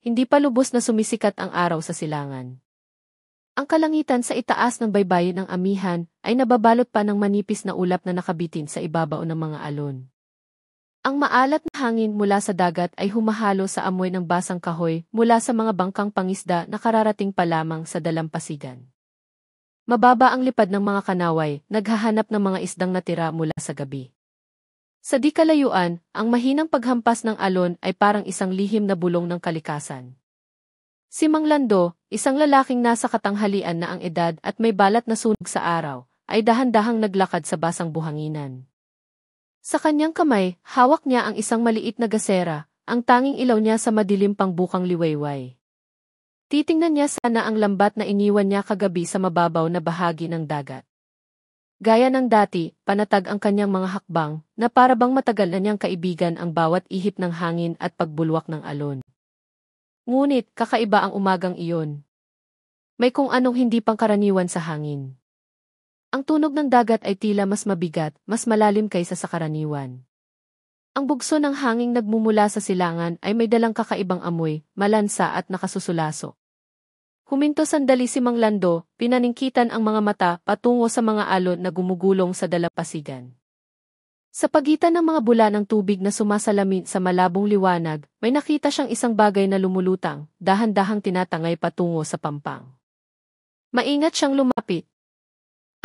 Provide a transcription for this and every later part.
hindi pa lubos na sumisikat ang araw sa silangan. Ang kalangitan sa itaas ng baybayin ng amihan ay nababalot pa ng manipis na ulap na nakabitin sa ibabaw ng mga alon. Ang maalat na hangin mula sa dagat ay humahalo sa amoy ng basang kahoy mula sa mga bangkang pangisda na kararating pa lamang sa dalampasigan. Mababa ang lipad ng mga kanaway, naghahanap ng mga isdang natira mula sa gabi. Sa di kalayuan, ang mahinang paghampas ng alon ay parang isang lihim na bulong ng kalikasan. Si Mang Lando, isang lalaking nasa katanghalian na ang edad at may balat na sunog sa araw, ay dahan-dahang naglakad sa basang buhanginan. Sa kanyang kamay, hawak niya ang isang maliit na gasera, ang tanging ilaw niya sa madilim pangbukang liwayway. Titingnan niya sana ang lambat na iniwan niya kagabi sa mababaw na bahagi ng dagat. Gaya ng dati, panatag ang kanyang mga hakbang, na para bang matagal na niyang kaibigan ang bawat ihip ng hangin at pagbulwak ng alon. Ngunit, kakaiba ang umagang iyon. May kung anong hindi pangkaraniwan sa hangin. Ang tunog ng dagat ay tila mas mabigat, mas malalim kaysa sa karaniwan. Ang bugso ng hanging nagmumula sa silangan ay may dalang kakaibang amoy, malansa at nakasusulaso. Huminto sandali si Mang Lando, pinaningkitan ang mga mata patungo sa mga alon na gumugulong sa dalampasigan. Sa pagitan ng mga bula ng tubig na sumasalamin sa malabong liwanag, may nakita siyang isang bagay na lumulutang, dahan-dahang tinatangay patungo sa pampang. Maingat siyang lumapit.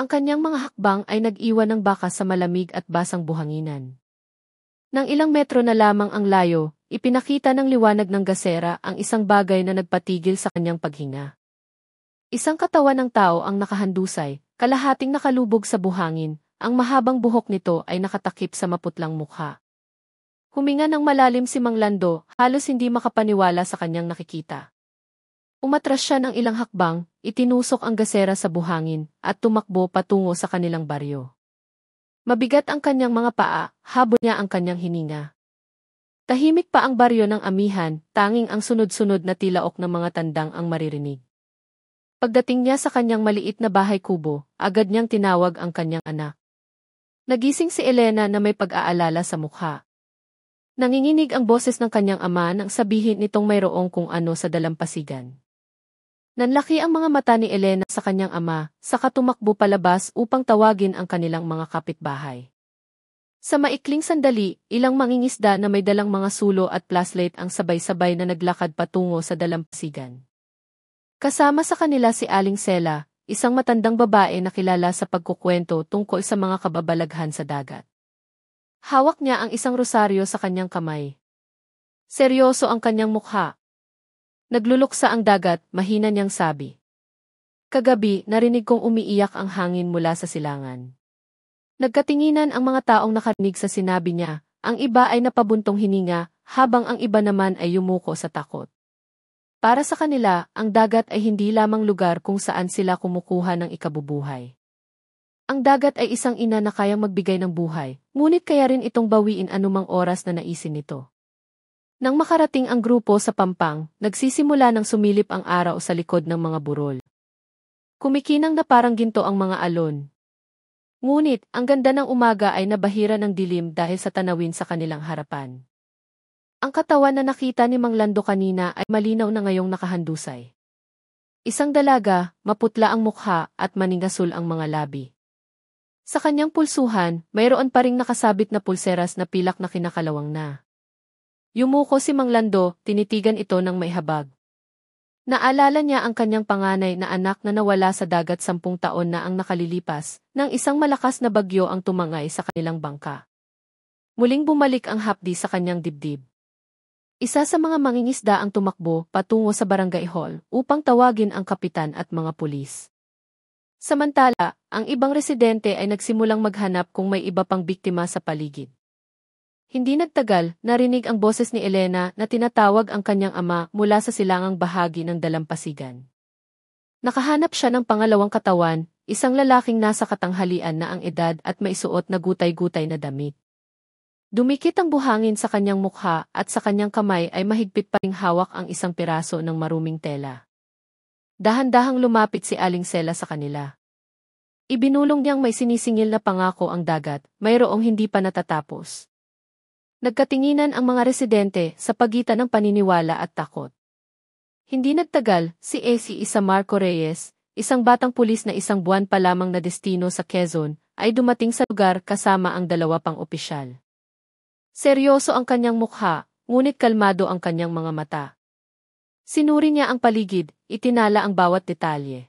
Ang kanyang mga hakbang ay nag-iwan ng bakas sa malamig at basang buhanginan. Nang ilang metro na lamang ang layo, ipinakita ng liwanag ng gasera ang isang bagay na nagpatigil sa kanyang paghinga. Isang katawan ng tao ang nakahandusay, kalahating nakalubog sa buhangin, ang mahabang buhok nito ay nakatakip sa maputlang mukha. Huminga ng malalim si Mang Lando, halos hindi makapaniwala sa kanyang nakikita. Umatras siya ng ilang hakbang, itinusok ang gasera sa buhangin, at tumakbo patungo sa kanilang baryo. Mabigat ang kanyang mga paa, habol niya ang kanyang hininga. Tahimik pa ang baryo ng amihan, tanging ang sunod-sunod na tilaok ng mga tandang ang maririnig. Pagdating niya sa kanyang maliit na bahay kubo, agad niyang tinawag ang kanyang anak. Nagising si Elena na may pag-aalala sa mukha. Nanginginig ang boses ng kanyang ama nang sabihin nitong mayroong kung ano sa dalampasigan. Nanlaki ang mga mata ni Elena sa kanyang ama, saka tumakbo palabas upang tawagin ang kanilang mga kapitbahay. Sa maikling sandali, ilang mangingisda na may dalang mga sulo at flashlight ang sabay-sabay na naglakad patungo sa dalampasigan. Kasama sa kanila si Aling Sela, isang matandang babae na kilala sa pagkukwento tungkol sa mga kababalaghan sa dagat. Hawak niya ang isang rosaryo sa kanyang kamay. Seryoso ang kanyang mukha. Nagluluksa ang dagat, mahina niyang sabi. Kagabi, narinig kong umiiyak ang hangin mula sa silangan. Nagkatinginan ang mga taong nakarinig sa sinabi niya, ang iba ay napabuntong hininga, habang ang iba naman ay yumuko sa takot. Para sa kanila, ang dagat ay hindi lamang lugar kung saan sila kumukuha ng ikabubuhay. Ang dagat ay isang ina na kayang magbigay ng buhay, ngunit kaya rin itong bawiin anumang oras na naisin nito. Nang makarating ang grupo sa pampang, nagsisimula ng sumilip ang araw sa likod ng mga burol. Kumikinang na parang ginto ang mga alon. Ngunit, ang ganda ng umaga ay nabahira ng dilim dahil sa tanawin sa kanilang harapan. Ang katawan na nakita ni Mang Lando kanina ay malinaw na ngayong nakahandusay. Isang dalaga, maputla ang mukha at maningasol ang mga labi. Sa kanyang pulsuhan, mayroon pa ring nakasabit na pulseras na pilak na kinakalawang na. Yumuko si Mang Lando, tinitigan ito ng may habag. Naalala niya ang kanyang panganay na anak na nawala sa dagat 10 taon na ang nakalilipas, nang isang malakas na bagyo ang tumangay sa kanilang bangka. Muling bumalik ang hapdi sa kanyang dibdib. Isa sa mga mangingisda ang tumakbo patungo sa barangay hall upang tawagin ang kapitan at mga pulis. Samantala, ang ibang residente ay nagsimulang maghanap kung may iba pang biktima sa paligid. Hindi nagtagal, narinig ang boses ni Elena na tinatawag ang kanyang ama mula sa silangang bahagi ng dalampasigan. Nakahanap siya ng pangalawang katawan, isang lalaking nasa katanghalian na ang edad at may suot na gutay-gutay na damit. Dumikit ang buhangin sa kanyang mukha at sa kanyang kamay ay mahigpit pa ring hawak ang isang piraso ng maruming tela. Dahan-dahang lumapit si Aling Sela sa kanila. Ibinulong niyang may sinisingil na pangako ang dagat, mayroong hindi pa natatapos. Nagkatinginan ang mga residente sa pagitan ng paniniwala at takot. Hindi nagtagal, si AC Marco Reyes, isang batang pulis na isang buwan pa lamang na destino sa Quezon, ay dumating sa lugar kasama ang dalawa pang opisyal. Seryoso ang kanyang mukha, ngunit kalmado ang kanyang mga mata. Sinuri niya ang paligid, itinala ang bawat detalye.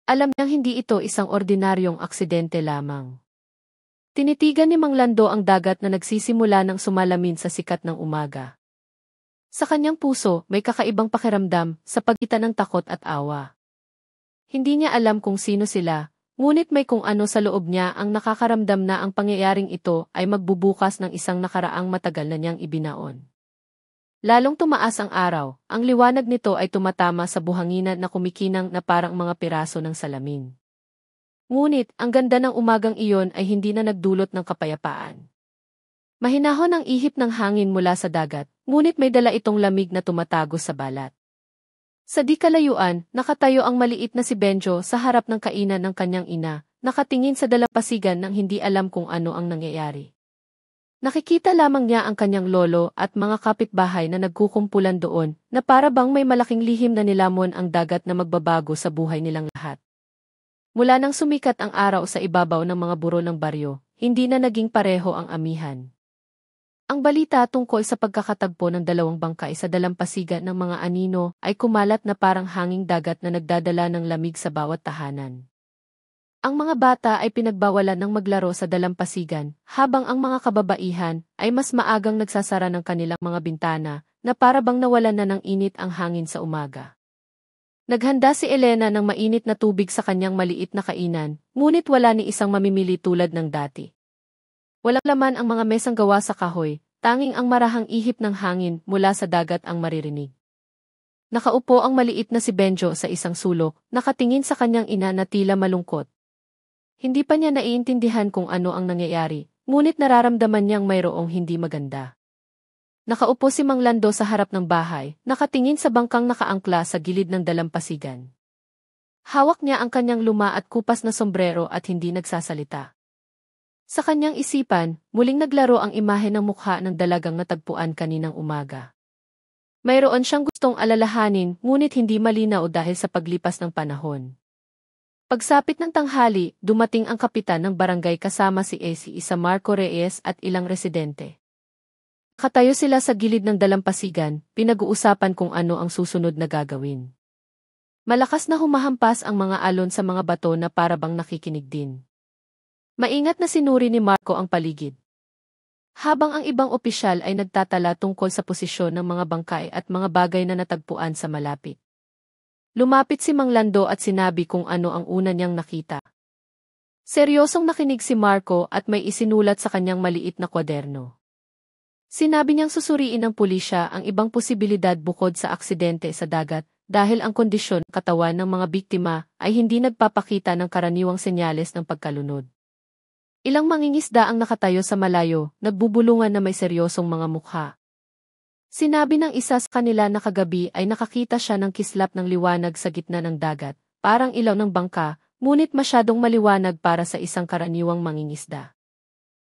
Alam niyang hindi ito isang ordinaryong aksidente lamang. Tinitigan ni Mang Lando ang dagat na nagsisimula ng sumalamin sa sikat ng umaga. Sa kanyang puso, may kakaibang pakiramdam sa pagitan ng takot at awa. Hindi niya alam kung sino sila, ngunit may kung ano sa loob niya ang nakakaramdam na ang pangyayaring ito ay magbubukas ng isang nakaraang matagal na niyang ibinaon. Lalong tumaas ang araw, ang liwanag nito ay tumatama sa buhanginan na kumikinang na parang mga piraso ng salamin. Ngunit, ang ganda ng umagang iyon ay hindi na nagdulot ng kapayapaan. Mahinahon ang ihip ng hangin mula sa dagat, ngunit may dala itong lamig na tumatago sa balat. Sa di kalayuan, nakatayo ang maliit na si Benjo sa harap ng kainan ng kanyang ina, nakatingin sa dalampasigan nang hindi alam kung ano ang nangyayari. Nakikita lamang niya ang kanyang lolo at mga kapitbahay na nagkukumpulan doon, na para bang may malaking lihim na nilamon ang dagat na magbabago sa buhay nilang lahat. Mula nang sumikat ang araw sa ibabaw ng mga buro ng baryo, hindi na naging pareho ang amihan. Ang balita tungkol sa pagkakatagpo ng dalawang bangkay sa dalampasigan ng mga anino ay kumalat na parang hanging dagat na nagdadala ng lamig sa bawat tahanan. Ang mga bata ay pinagbawalan ng maglaro sa dalampasigan, habang ang mga kababaihan ay mas maagang nagsasara ng kanilang mga bintana na para bang nawalan na ng init ang hangin sa umaga. Naghanda si Elena ng mainit na tubig sa kanyang maliit na kainan, ngunit wala ni isang mamimili tulad ng dati. Walang laman ang mga mesang gawa sa kahoy, tanging ang marahang ihip ng hangin mula sa dagat ang maririnig. Nakaupo ang maliit na si Benjo sa isang sulok, nakatingin sa kanyang ina na tila malungkot. Hindi pa niya naiintindihan kung ano ang nangyayari, ngunit nararamdaman niyang mayroong hindi maganda. Nakaupo si Mang Lando sa harap ng bahay, nakatingin sa bangkang nakaangkla sa gilid ng dalampasigan. Hawak niya ang kanyang luma at kupas na sombrero at hindi nagsasalita. Sa kanyang isipan, muling naglaro ang imahe ng mukha ng dalagang natagpuan kaninang umaga. Mayroon siyang gustong alalahanin, ngunit hindi malinaw dahil sa paglipas ng panahon. Pagsapit ng tanghali, dumating ang kapitan ng barangay kasama si AC Marco Reyes at ilang residente. Katayo sila sa gilid ng dalampasigan, pinag-uusapan kung ano ang susunod na gagawin. Malakas na humahampas ang mga alon sa mga bato na para bang nakikinig din. Maingat na sinuri ni Marco ang paligid. Habang ang ibang opisyal ay nagtatala tungkol sa posisyon ng mga bangkay at mga bagay na natagpuan sa malapit. Lumapit si Mang Lando at sinabi kung ano ang una niyang nakita. Seryosong nakinig si Marco at may isinulat sa kanyang maliit na kwaderno. Sinabi niyang susuriin ng pulisya ang ibang posibilidad bukod sa aksidente sa dagat dahil ang kondisyon ng katawan ng mga biktima ay hindi nagpapakita ng karaniwang senyales ng pagkalunod. Ilang mangingisda ang nakatayo sa malayo, nagbubulungan na may seryosong mga mukha. Sinabi ng isa sa kanila na kagabi ay nakakita siya ng kislap ng liwanag sa gitna ng dagat, parang ilaw ng bangka, ngunit masyadong maliwanag para sa isang karaniwang mangingisda.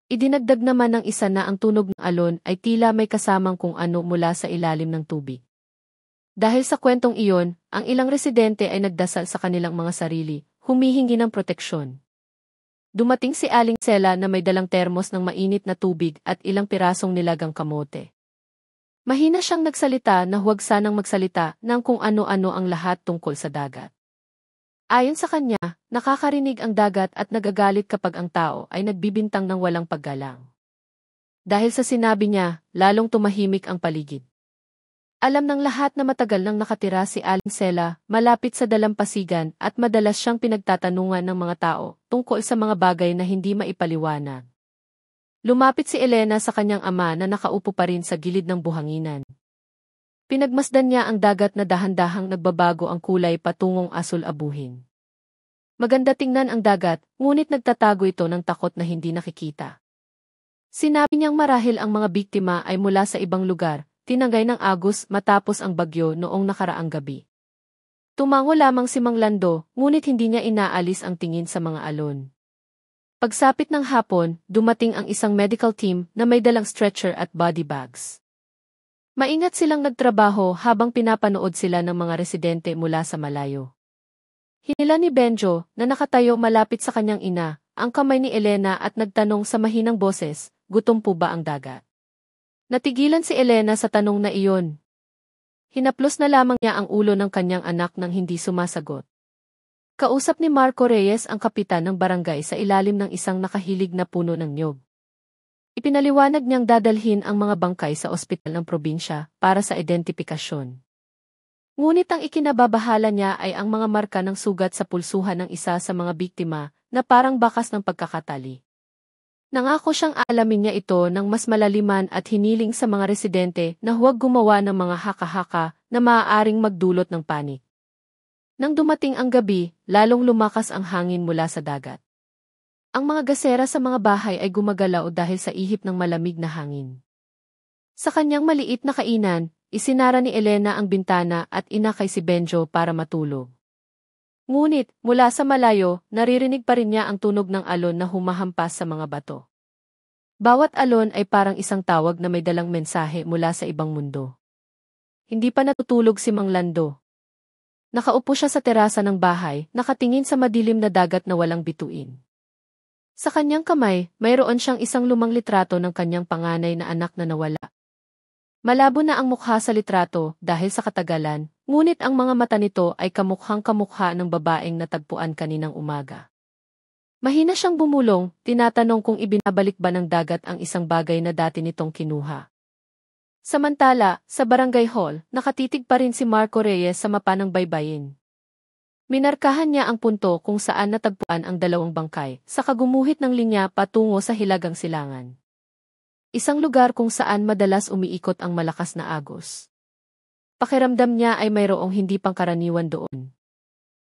Idinagdag naman ng isa na ang tunog ng alon ay tila may kasamang kung ano mula sa ilalim ng tubig. Dahil sa kwentong iyon, ang ilang residente ay nagdasal sa kanilang mga sarili, humihingi ng proteksyon. Dumating si Aling Sela na may dalang termos ng mainit na tubig at ilang pirasong nilagang kamote. Mahina siyang nagsalita na huwag sanang magsalita ng kung ano-ano ang lahat tungkol sa dagat. Ayon sa kanya, nakakarinig ang dagat at nagagalit kapag ang tao ay nagbibintang ng walang paggalang. Dahil sa sinabi niya, lalong tumahimik ang paligid. Alam ng lahat na matagal nang nakatira si Aling Sela, malapit sa dalampasigan at madalas siyang pinagtatanungan ng mga tao tungkol sa mga bagay na hindi maipaliwanag. Lumapit si Elena sa kanyang ama na nakaupo pa rin sa gilid ng buhanginan. Pinagmasdan niya ang dagat na dahan-dahang nagbabago ang kulay patungong asul-abuhin. Maganda tingnan ang dagat, ngunit nagtatago ito ng takot na hindi nakikita. Sinabi niyang marahil ang mga biktima ay mula sa ibang lugar, tinanggay ng agos matapos ang bagyo noong nakaraang gabi. Tumango lamang si Mang Lando, ngunit hindi niya inaalis ang tingin sa mga alon. Pagsapit ng hapon, dumating ang isang medical team na may dalang stretcher at body bags. Maingat silang nagtrabaho habang pinapanood sila ng mga residente mula sa malayo. Hinila ni Benjo, na nakatayo malapit sa kanyang ina, ang kamay ni Elena at nagtanong sa mahinang boses, gutom po ba ang dagat? Natigilan si Elena sa tanong na iyon. Hinaplos na lamang niya ang ulo ng kanyang anak nang hindi sumasagot. Kausap ni Marco Reyes ang kapitan ng barangay sa ilalim ng isang nakahilig na puno ng niyog. Ipinaliwanag niyang dadalhin ang mga bangkay sa ospital ng probinsya para sa identifikasyon. Ngunit ang ikinababahala niya ay ang mga marka ng sugat sa pulsuhan ng isa sa mga biktima na parang bakas ng pagkakatali. Nangako siyang aalamin niya ito ng mas malaliman at hiniling sa mga residente na huwag gumawa ng mga haka-haka na maaaring magdulot ng panik. Nang dumating ang gabi, lalong lumakas ang hangin mula sa dagat. Ang mga gasera sa mga bahay ay gumagalaw dahil sa ihip ng malamig na hangin. Sa kanyang maliit na kainan, isinara ni Elena ang bintana at inakay si Benjo para matulog. Ngunit, mula sa malayo, naririnig pa rin niya ang tunog ng alon na humahampas sa mga bato. Bawat alon ay parang isang tawag na may dalang mensahe mula sa ibang mundo. Hindi pa natutulog si Mang Lando. Nakaupo siya sa terasa ng bahay, nakatingin sa madilim na dagat na walang bituin. Sa kanyang kamay, mayroon siyang isang lumang litrato ng kanyang panganay na anak na nawala. Malabo na ang mukha sa litrato dahil sa katagalan, ngunit ang mga mata nito ay kamukhang-kamukha ng babaeng natagpuan kaninang umaga. Mahina siyang bumulong, tinatanong kung ibinabalik ba ng dagat ang isang bagay na dati nitong kinuha. Samantala, sa barangay hall, nakatitig pa rin si Marco Reyes sa mapa ng baybayin. Minarkahan niya ang punto kung saan natagpuan ang dalawang bangkay, sa kagumuhit ng linya patungo sa Hilagang Silangan. Isang lugar kung saan madalas umiikot ang malakas na agos. Pakiramdam niya ay mayroong hindi pangkaraniwan doon.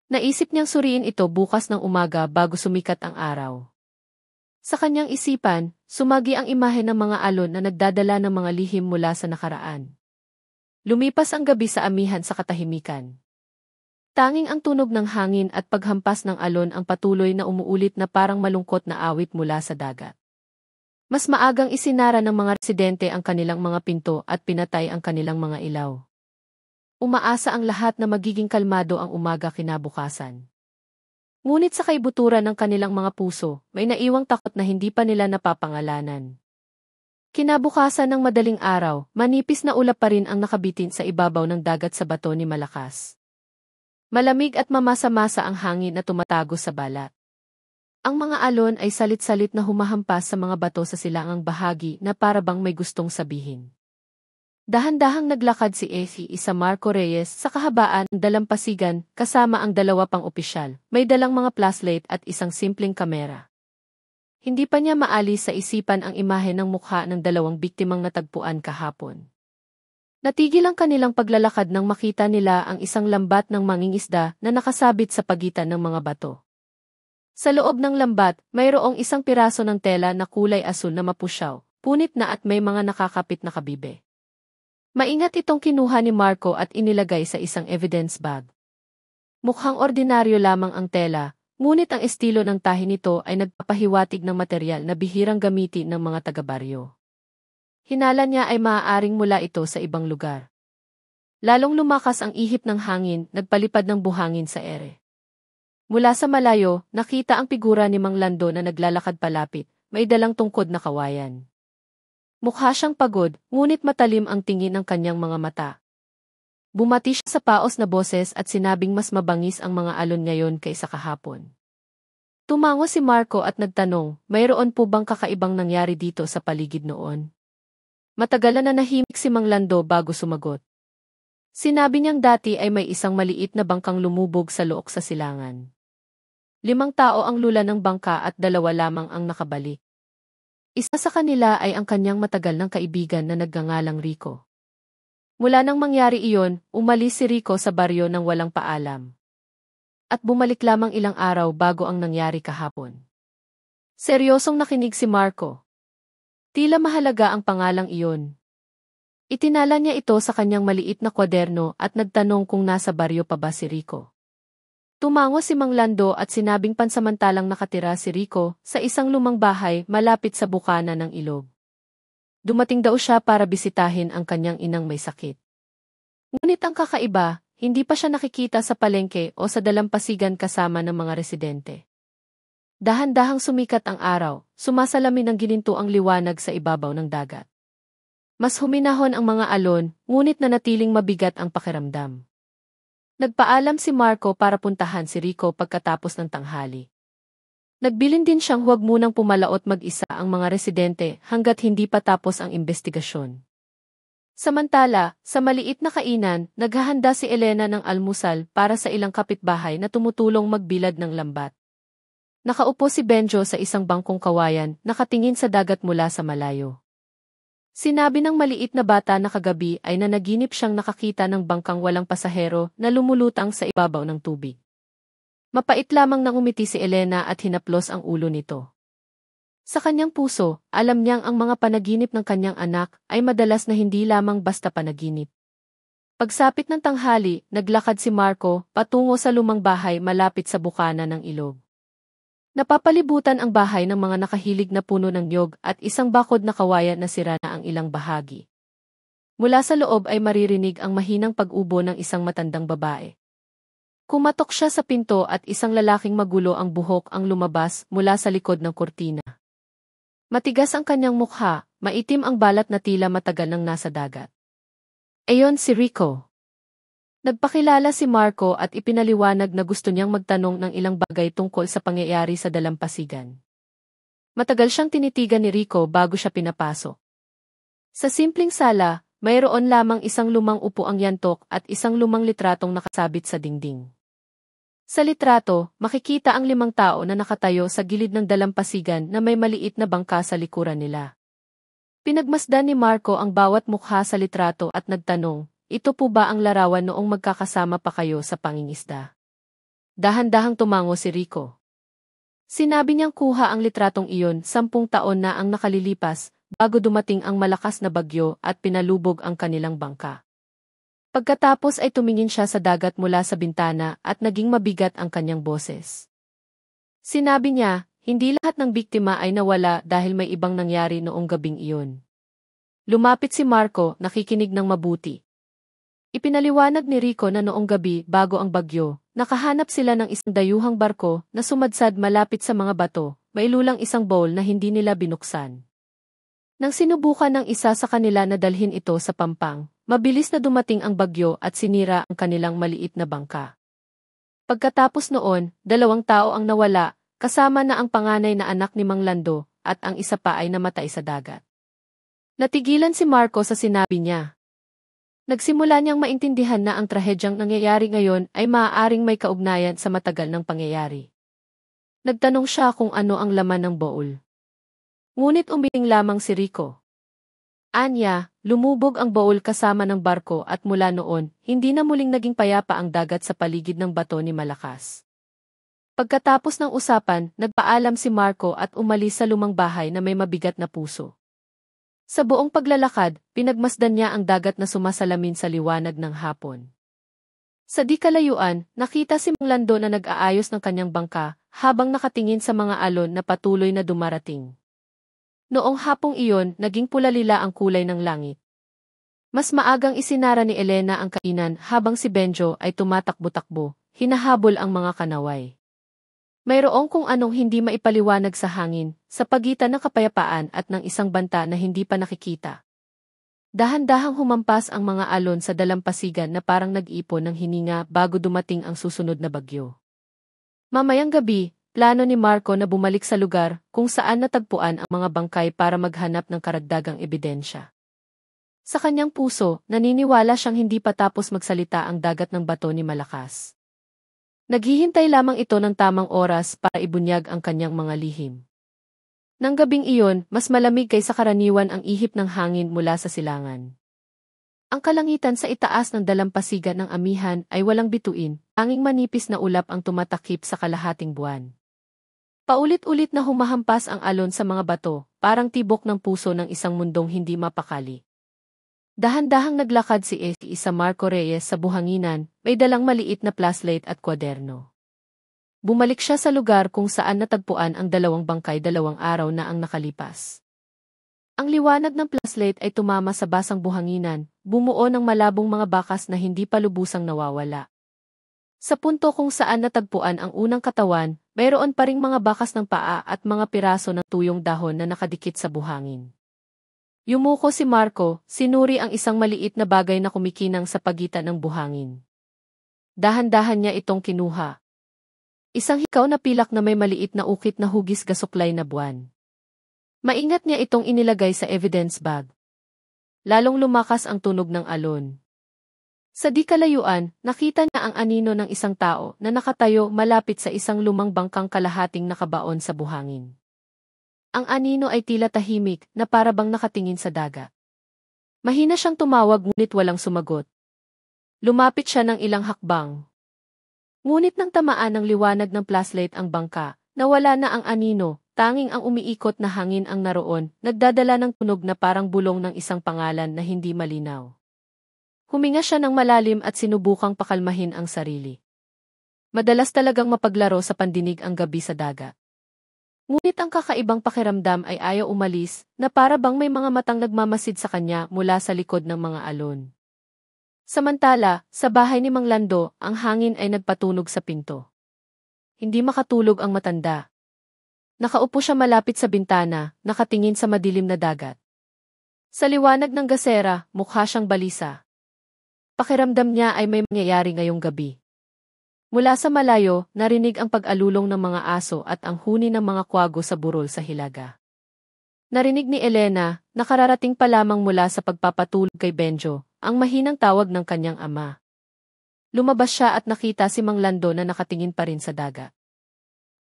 Naisip niyang suriin ito bukas ng umaga bago sumikat ang araw. Sa kanyang isipan, sumagi ang imahe ng mga alon na nagdadala ng mga lihim mula sa nakaraan. Lumipas ang gabi sa amihan sa katahimikan. Tanging ang tunog ng hangin at paghampas ng alon ang patuloy na umuulit na parang malungkot na awit mula sa dagat. Mas maagang isinara ng mga residente ang kanilang mga pinto at pinatay ang kanilang mga ilaw. Umaasa ang lahat na magiging kalmado ang umaga kinabukasan. Ngunit sa kaibuturan ng kanilang mga puso, may naiwang takot na hindi pa nila napapangalanan. Kinabukasan ng madaling araw, manipis na ulap pa rin ang nakabitin sa ibabaw ng dagat sa bato ni Malakas. Malamig at mamasa-masa ang hangin na tumatago sa balat. Ang mga alon ay salit-salit na humahampas sa mga bato sa silangang bahagi na para bang may gustong sabihin. Dahan-dahang naglakad si Effie isa Marco Reyes sa kahabaan ng dalampasigan kasama ang dalawa pang opisyal, may dalang mga flashlight at isang simpleng kamera. Hindi pa niya maalis sa isipan ang imahe ng mukha ng dalawang biktimang natagpuan kahapon. Natigil ang kanilang paglalakad nang makita nila ang isang lambat ng mangingisda na nakasabit sa pagitan ng mga bato. Sa loob ng lambat, mayroong isang piraso ng tela na kulay asul na mapusyaw, punit na at may mga nakakapit na kabibe. Maingat itong kinuha ni Marco at inilagay sa isang evidence bag. Mukhang ordinaryo lamang ang tela, ngunit ang estilo ng tahi nito ay nagpapahiwatig ng material na bihirang gamitin ng mga taga-baryo. Hinala niya ay maaaring mula ito sa ibang lugar. Lalong lumakas ang ihip ng hangin, nagpalipad ng buhangin sa ere. Mula sa malayo, nakita ang figura ni Mang Lando na naglalakad palapit, may dalang tungkod na kawayan. Mukha siyang pagod, ngunit matalim ang tingin ng kanyang mga mata. Bumati siya sa paos na boses at sinabing mas mabangis ang mga alon ngayon kaysa kahapon. Tumango si Marco at nagtanong, mayroon po bang kakaibang nangyari dito sa paligid noon? Matagalan na nahimik si Mang Lando bago sumagot. Sinabi niyang dati ay may isang maliit na bangkang lumubog sa look sa silangan. 5 tao ang lula ng bangka at 2 lamang ang nakabalik. Isa sa kanila ay ang kanyang matagal ng kaibigan na nagngangalang Rico. Mula nang mangyari iyon, umalis si Rico sa baryo nang walang paalam. At bumalik lamang ilang araw bago ang nangyari kahapon. Seryosong nakinig si Marco. Tila mahalaga ang pangalang iyon. Itinala niya ito sa kanyang maliit na kwaderno at nagtanong kung nasa baryo pa ba si Rico. Tumango si Mang Lando at sinabing pansamantalang nakatira si Rico sa isang lumang bahay malapit sa bukana ng ilog. dumating daw siya para bisitahin ang kanyang inang may sakit. Ngunit ang kakaiba, hindi pa siya nakikita sa palengke o sa dalampasigan kasama ng mga residente. Dahan-dahang sumikat ang araw, sumasalamin ng ginintuang liwanag sa ibabaw ng dagat. Mas huminahon ang mga alon, ngunit nanatiling mabigat ang pakiramdam. Nagpaalam si Marco para puntahan si Rico pagkatapos ng tanghali. Nagbilin din siyang huwag munang pumalaot mag-isa ang mga residente hanggat hindi pa tapos ang investigasyon. Samantala, sa maliit na kainan, naghahanda si Elena ng almusal para sa ilang kapitbahay na tumutulong magbilad ng lambat. Nakaupo si Benjo sa isang bangkong kawayan, nakatingin sa dagat mula sa malayo. Sinabi ng maliit na bata na kagabi ay nanaginip siyang nakakita ng bangkang walang pasahero na lumulutang sa ibabaw ng tubig. Mapait lamang nang umiti si Elena at hinaplos ang ulo nito. Sa kanyang puso, alam niyang ang mga panaginip ng kanyang anak ay madalas na hindi lamang basta panaginip. Pagsapit ng tanghali, naglakad si Marco patungo sa lumang bahay malapit sa bukana ng ilog. Napapalibutan ang bahay ng mga nakahilig na puno ng niyog at isang bakod na kawayan na sira na ang ilang bahagi. Mula sa loob ay maririnig ang mahinang pag-ubo ng isang matandang babae. Kumatok siya sa pinto at isang lalaking magulo ang buhok ang lumabas mula sa likod ng kurtina. Matigas ang kanyang mukha, maitim ang balat na tila matagal nang nasa dagat. Ayon si Rico. Nagpakilala si Marco at ipinaliwanag na gusto niyang magtanong ng ilang bagay tungkol sa pangyayari sa dalampasigan. Matagal siyang tinitigan ni Rico bago siya pinapasok. Sa simpleng sala, mayroon lamang isang lumang upuang yantok at isang lumang litratong nakasabit sa dingding. Sa litrato, makikita ang 5 tao na nakatayo sa gilid ng dalampasigan na may maliit na bangka sa likuran nila. Pinagmasdan ni Marco ang bawat mukha sa litrato at nagtanong, ito po ba ang larawan noong magkakasama pa kayo sa pangingisda? Dahan-dahang tumango si Rico. Sinabi niyang kuha ang litratong iyon 10 taon na ang nakalilipas bago dumating ang malakas na bagyo at pinalubog ang kanilang bangka. Pagkatapos ay tumingin siya sa dagat mula sa bintana at naging mabigat ang kanyang boses. Sinabi niya, hindi lahat ng biktima ay nawala dahil may ibang nangyari noong gabing iyon. Lumapit si Marco, nakikinig ng mabuti. Ipinaliwanag ni Rico na noong gabi bago ang bagyo, nakahanap sila ng isang dayuhang barko na sumadsad malapit sa mga bato, may lulang isang bowl na hindi nila binuksan. Nang sinubukan ng isa sa kanila na dalhin ito sa Pampang, mabilis na dumating ang bagyo at sinira ang kanilang maliit na bangka. Pagkatapos noon, 2 tao ang nawala, kasama na ang panganay na anak ni Mang Lando, at ang isa pa ay namatay sa dagat. Natigilan si Marco sa sinabi niya. Nagsimula niyang maintindihan na ang trahedyang nangyayari ngayon ay maaaring may kaugnayan sa matagal ng pangyayari. Nagtanong siya kung ano ang laman ng bowl. Ngunit umiling lamang si Rico. Anya, lumubog ang bowl kasama ng barko at mula noon, hindi na muling naging payapa ang dagat sa paligid ng bato ni Malakas. Pagkatapos ng usapan, nagpaalam si Marco at umalis sa lumang bahay na may mabigat na puso. Sa buong paglalakad, pinagmasdan niya ang dagat na sumasalamin sa liwanag ng hapon. Sa di kalayuan, nakita si Mang Lando na nag-aayos ng kanyang bangka, habang nakatingin sa mga alon na patuloy na dumarating. Noong hapong iyon, naging pula-lila ang kulay ng langit. Mas maagang isinara ni Elena ang kainan habang si Benjo ay tumatakbo-takbo, hinahabol ang mga kanaway. Mayroong kung anong hindi maipaliwanag sa hangin, sa pagitan ng kapayapaan at ng isang banta na hindi pa nakikita. Dahan-dahang humampas ang mga alon sa dalampasigan na parang nag-ipon ng hininga bago dumating ang susunod na bagyo. Mamayang gabi, plano ni Marco na bumalik sa lugar kung saan natagpuan ang mga bangkay para maghanap ng karagdagang ebidensya. Sa kanyang puso, naniniwala siyang hindi pa tapos magsalita ang dagat ng bato ni Malakas. Naghihintay lamang ito ng tamang oras para ibunyag ang kanyang mga lihim. Nang gabing iyon, mas malamig kaysa karaniwan ang ihip ng hangin mula sa silangan. Ang kalangitan sa itaas ng dalampasigan ng amihan ay walang bituin, tanging manipis na ulap ang tumatakip sa kalahating buwan. Paulit-ulit na humahampas ang alon sa mga bato, parang tibok ng puso ng isang mundong hindi mapakali. Dahan-dahang naglakad si Isa Marco Reyes sa buhanginan, may dalang maliit na flashlight at kwaderno. Bumalik siya sa lugar kung saan natagpuan ang 2 bangkay 2 araw na ang nakalipas. Ang liwanag ng flashlight ay tumama sa basang buhanginan, bumuo ng malabong mga bakas na hindi pa lubusang nawawala. Sa punto kung saan natagpuan ang unang katawan, mayroon pa ring mga bakas ng paa at mga piraso ng tuyong dahon na nakadikit sa buhangin. Yumuko si Marco, sinuri ang isang maliit na bagay na kumikinang sa pagitan ng buhangin. Dahan-dahan niya itong kinuha. Isang hikaw na pilak na may maliit na ukit na hugis gasuklay na buwan. Maingat niya itong inilagay sa evidence bag. Lalong lumakas ang tunog ng alon. Sa di kalayuan, nakita niya ang anino ng isang tao na nakatayo malapit sa isang lumang bangkang kalahating nakabaon sa buhangin. Ang anino ay tila tahimik na para bang nakatingin sa dagat. Mahina siyang tumawag ngunit walang sumagot. Lumapit siya ng ilang hakbang. Ngunit nang tamaan ng liwanag ng flashlight ang bangka, nawala na ang anino, tanging ang umiikot na hangin ang naroon, nagdadala ng tunog na parang bulong ng isang pangalan na hindi malinaw. Huminga siya ng malalim at sinubukang pakalmahin ang sarili. Madalas talagang mapaglaro sa pandinig ang gabi sa dagat. Ngunit ang kakaibang pakiramdam ay ayaw umalis, na para bang may mga matang nagmamasid sa kanya mula sa likod ng mga alon. Samantala, sa bahay ni Mang Lando, ang hangin ay nagpatunog sa pinto. Hindi makatulog ang matanda. Nakaupo siya malapit sa bintana, nakatingin sa madilim na dagat. Sa liwanag ng gasera, mukha siyang balisa. Pakiramdam niya ay may mangyayari ngayong gabi. Mula sa malayo, narinig ang pag-alulong ng mga aso at ang huni ng mga kwago sa burol sa hilaga. Narinig ni Elena, nakararating pa lamang mula sa pagpapatulog kay Benjo, ang mahinang tawag ng kanyang ama. Lumabas siya at nakita si Mang Lando na nakatingin pa rin sa dagat.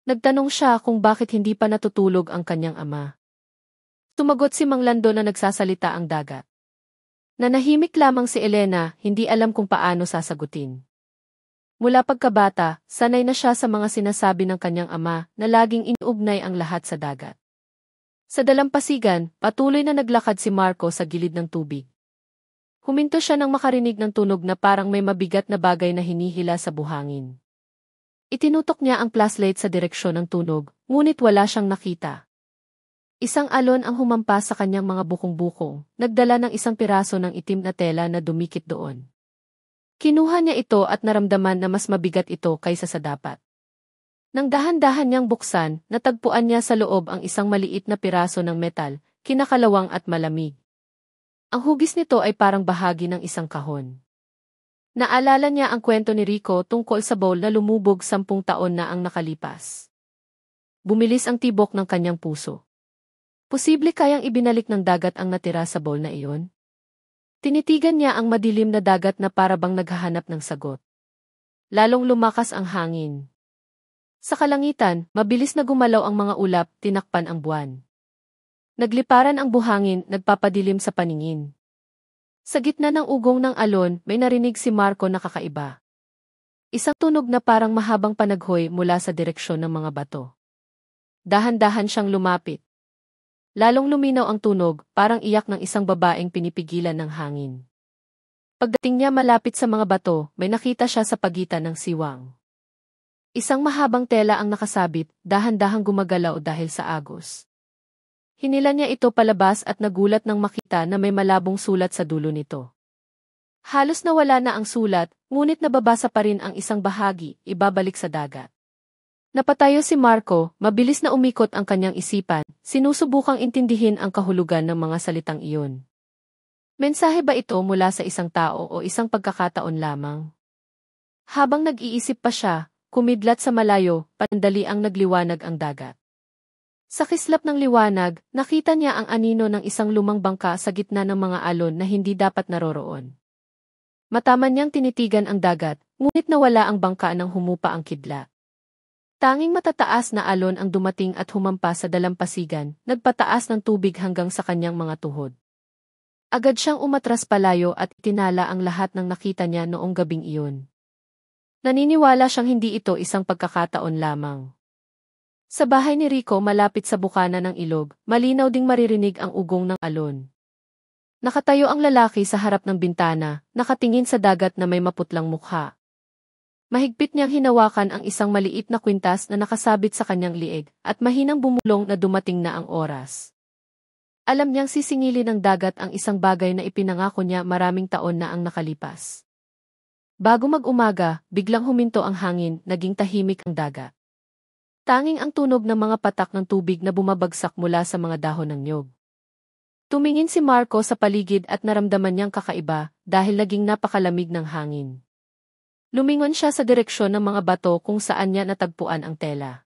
Nagtanong siya kung bakit hindi pa natutulog ang kanyang ama. Tumagot si Mang Lando na nagsasalita ang dagat. Nanahimik lamang si Elena, hindi alam kung paano sasagutin. Mula pagkabata, sanay na siya sa mga sinasabi ng kanyang ama na laging inuugnay ang lahat sa dagat. Sa dalampasigan, patuloy na naglakad si Marco sa gilid ng tubig. Huminto siya nang makarinig ng tunog na parang may mabigat na bagay na hinihila sa buhangin. Itinutok niya ang flashlight sa direksyon ng tunog, ngunit wala siyang nakita. Isang alon ang humampas sa kanyang mga bukong-bukong, nagdala ng isang piraso ng itim na tela na dumikit doon. Kinuha niya ito at naramdaman na mas mabigat ito kaysa sa dapat. Nang dahan-dahan niyang buksan, natagpuan niya sa loob ang isang maliit na piraso ng metal, kinakalawang at malamig. Ang hugis nito ay parang bahagi ng isang kahon. Naalala niya ang kwento ni Rico tungkol sa bowl na lumubog 10 taon na ang nakalipas. Bumilis ang tibok ng kanyang puso. Posible kayang ibinalik ng dagat ang natira sa bowl na iyon? Tinitigan niya ang madilim na dagat na para bang naghahanap ng sagot. Lalong lumakas ang hangin. Sa kalangitan, mabilis na gumalaw ang mga ulap, tinakpan ang buwan. Nagliparan ang buhangin, nagpapadilim sa paningin. Sa gitna ng ugong ng alon, may narinig si Marco na kakaiba. Isang tunog na parang mahabang panaghoy mula sa direksyon ng mga bato. Dahan-dahan siyang lumapit. Lalong luminaw ang tunog, parang iyak ng isang babaeng pinipigilan ng hangin. Pagdating niya malapit sa mga bato, may nakita siya sa pagitan ng siwang. Isang mahabang tela ang nakasabit, dahan-dahang gumagalaw dahil sa agos. Hinila niya ito palabas at nagulat nang makita na may malabong sulat sa dulo nito. Halos nawala na ang sulat, ngunit nababasa pa rin ang isang bahagi, ibabalik sa dagat. Napatayo si Marco, mabilis na umikot ang kanyang isipan, sinusubukang intindihin ang kahulugan ng mga salitang iyon. Mensahe ba ito mula sa isang tao o isang pagkakataon lamang? Habang nag-iisip pa siya, kumidlat sa malayo, pandali ang nagliwanag ang dagat. Sa kislap ng liwanag, nakita niya ang anino ng isang lumang bangka sa gitna ng mga alon na hindi dapat naroroon. Mataman niyang tinitigan ang dagat, ngunit nawala ang bangka nang humupa ang kidlat. Tanging matataas na alon ang dumating at humampas sa dalampasigan, nagpataas ng tubig hanggang sa kanyang mga tuhod. Agad siyang umatras palayo at itinala ang lahat ng nakita niya noong gabing iyon. Naniniwala siyang hindi ito isang pagkakataon lamang. Sa bahay ni Rico malapit sa bukana ng ilog, malinaw ding maririnig ang ugong ng alon. Nakatayo ang lalaki sa harap ng bintana, nakatingin sa dagat na may maputlang mukha. Mahigpit niyang hinawakan ang isang maliit na kwintas na nakasabit sa kanyang liig, at mahinang bumulong na dumating na ang oras. Alam niyang sisingilin ng dagat ang isang bagay na ipinangako niya maraming taon na ang nakalipas. Bago mag-umaga, biglang huminto ang hangin, naging tahimik ang dagat. Tanging ang tunog ng mga patak ng tubig na bumabagsak mula sa mga dahon ng niyog. Tumingin si Marco sa paligid at naramdaman niyang kakaiba dahil naging napakalamig ng hangin. Lumingon siya sa direksyon ng mga bato kung saan niya natagpuan ang tela.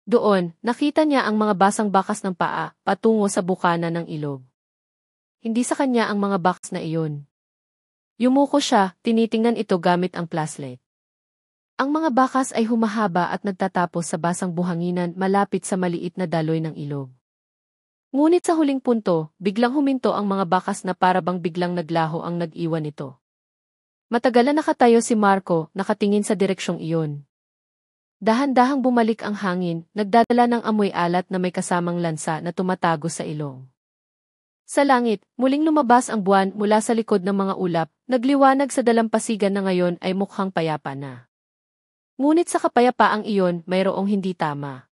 Doon, nakita niya ang mga basang bakas ng paa patungo sa bukana ng ilog. Hindi sa kanya ang mga bakas na iyon. Yumuko siya, tinitingnan ito gamit ang flashlight. Ang mga bakas ay humahaba at nagtatapos sa basang buhanginan malapit sa maliit na daloy ng ilog. Ngunit sa huling punto, biglang huminto ang mga bakas na parabang biglang naglaho ang nag-iwan nito. Matagal na nakatayo si Marco, nakatingin sa direksyong iyon. Dahan-dahang bumalik ang hangin, nagdadala ng amoy alat na may kasamang lansa na tumatago sa ilong. Sa langit, muling lumabas ang buwan mula sa likod ng mga ulap, nagliwanag sa dalampasigan na ngayon ay mukhang payapa na. Ngunit sa kapayapaang iyon, mayroong hindi tama.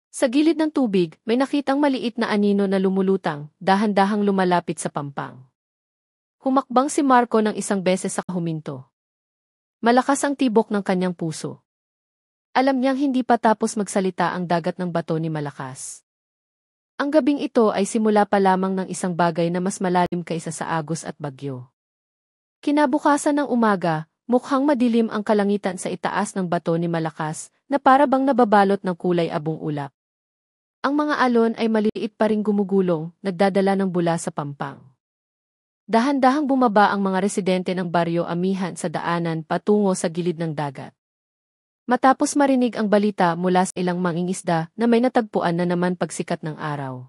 Sa gilid ng tubig, may nakitang maliit na anino na lumulutang, dahan-dahang lumalapit sa pampang. Humakbang si Marco ng isang beses sa huminto. Malakas ang tibok ng kanyang puso. Alam niyang hindi pa tapos magsalita ang dagat ng bato ni Malakas. Ang gabing ito ay simula pa lamang ng isang bagay na mas malalim kaysa sa agos at bagyo. Kinabukasan ng umaga, mukhang madilim ang kalangitan sa itaas ng bato ni Malakas na parabang nababalot ng kulay abong ulap. Ang mga alon ay maliliit pa ring gumugulong, nagdadala ng bula sa pampang. Dahan-dahang bumaba ang mga residente ng baryo Amihan sa daanan patungo sa gilid ng dagat. Matapos marinig ang balita mula sa ilang mangingisda na may natagpuan na naman pagsikat ng araw.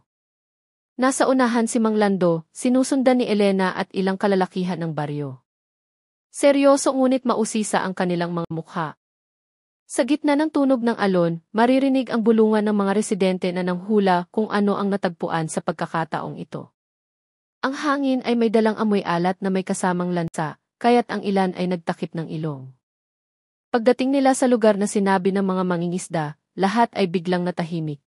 Nasa unahan si Mang Lando, sinusundan ni Elena at ilang kalalakihan ng baryo. Seryoso ngunit mausisa ang kanilang mga mukha. Sa gitna ng tunog ng alon, maririnig ang bulungan ng mga residente na nanghula kung ano ang natagpuan sa pagkakataong ito. Ang hangin ay may dalang amoy alat na may kasamang lansa, kaya't ang ilan ay nagtakip ng ilong. Pagdating nila sa lugar na sinabi ng mga mangingisda, lahat ay biglang natahimik.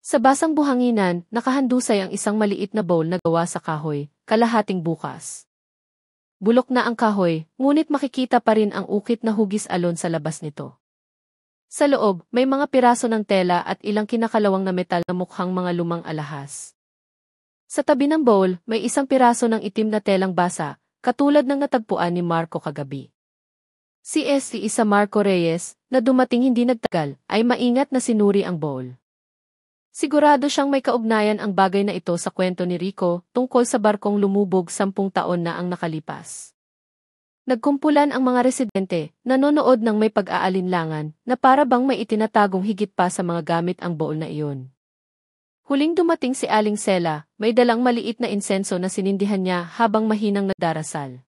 Sa basang buhanginan, nakahandusay ang isang maliit na bowl na gawa sa kahoy, kalahating bukas. Bulok na ang kahoy, ngunit makikita pa rin ang ukit na hugis alon sa labas nito. Sa loob, may mga piraso ng tela at ilang kinakalawang na metal na mukhang mga lumang alahas. Sa tabi ng bowl, may isang piraso ng itim na telang basa, katulad ng natagpuan ni Marco kagabi. Si Isa Marco Reyes, na dumating hindi nagtagal, ay maingat na sinuri ang bowl. Sigurado siyang may kaugnayan ang bagay na ito sa kwento ni Rico tungkol sa barkong lumubog 10 taon na ang nakalipas. Nagkumpulan ang mga residente, nanonood ng may pag-aalinlangan, na para bang may itinatagong higit pa sa mga gamit ang bowl na iyon. Huling dumating si Aling Sela, may dalang maliit na insenso na sinindihan niya habang mahinang nagdarasal.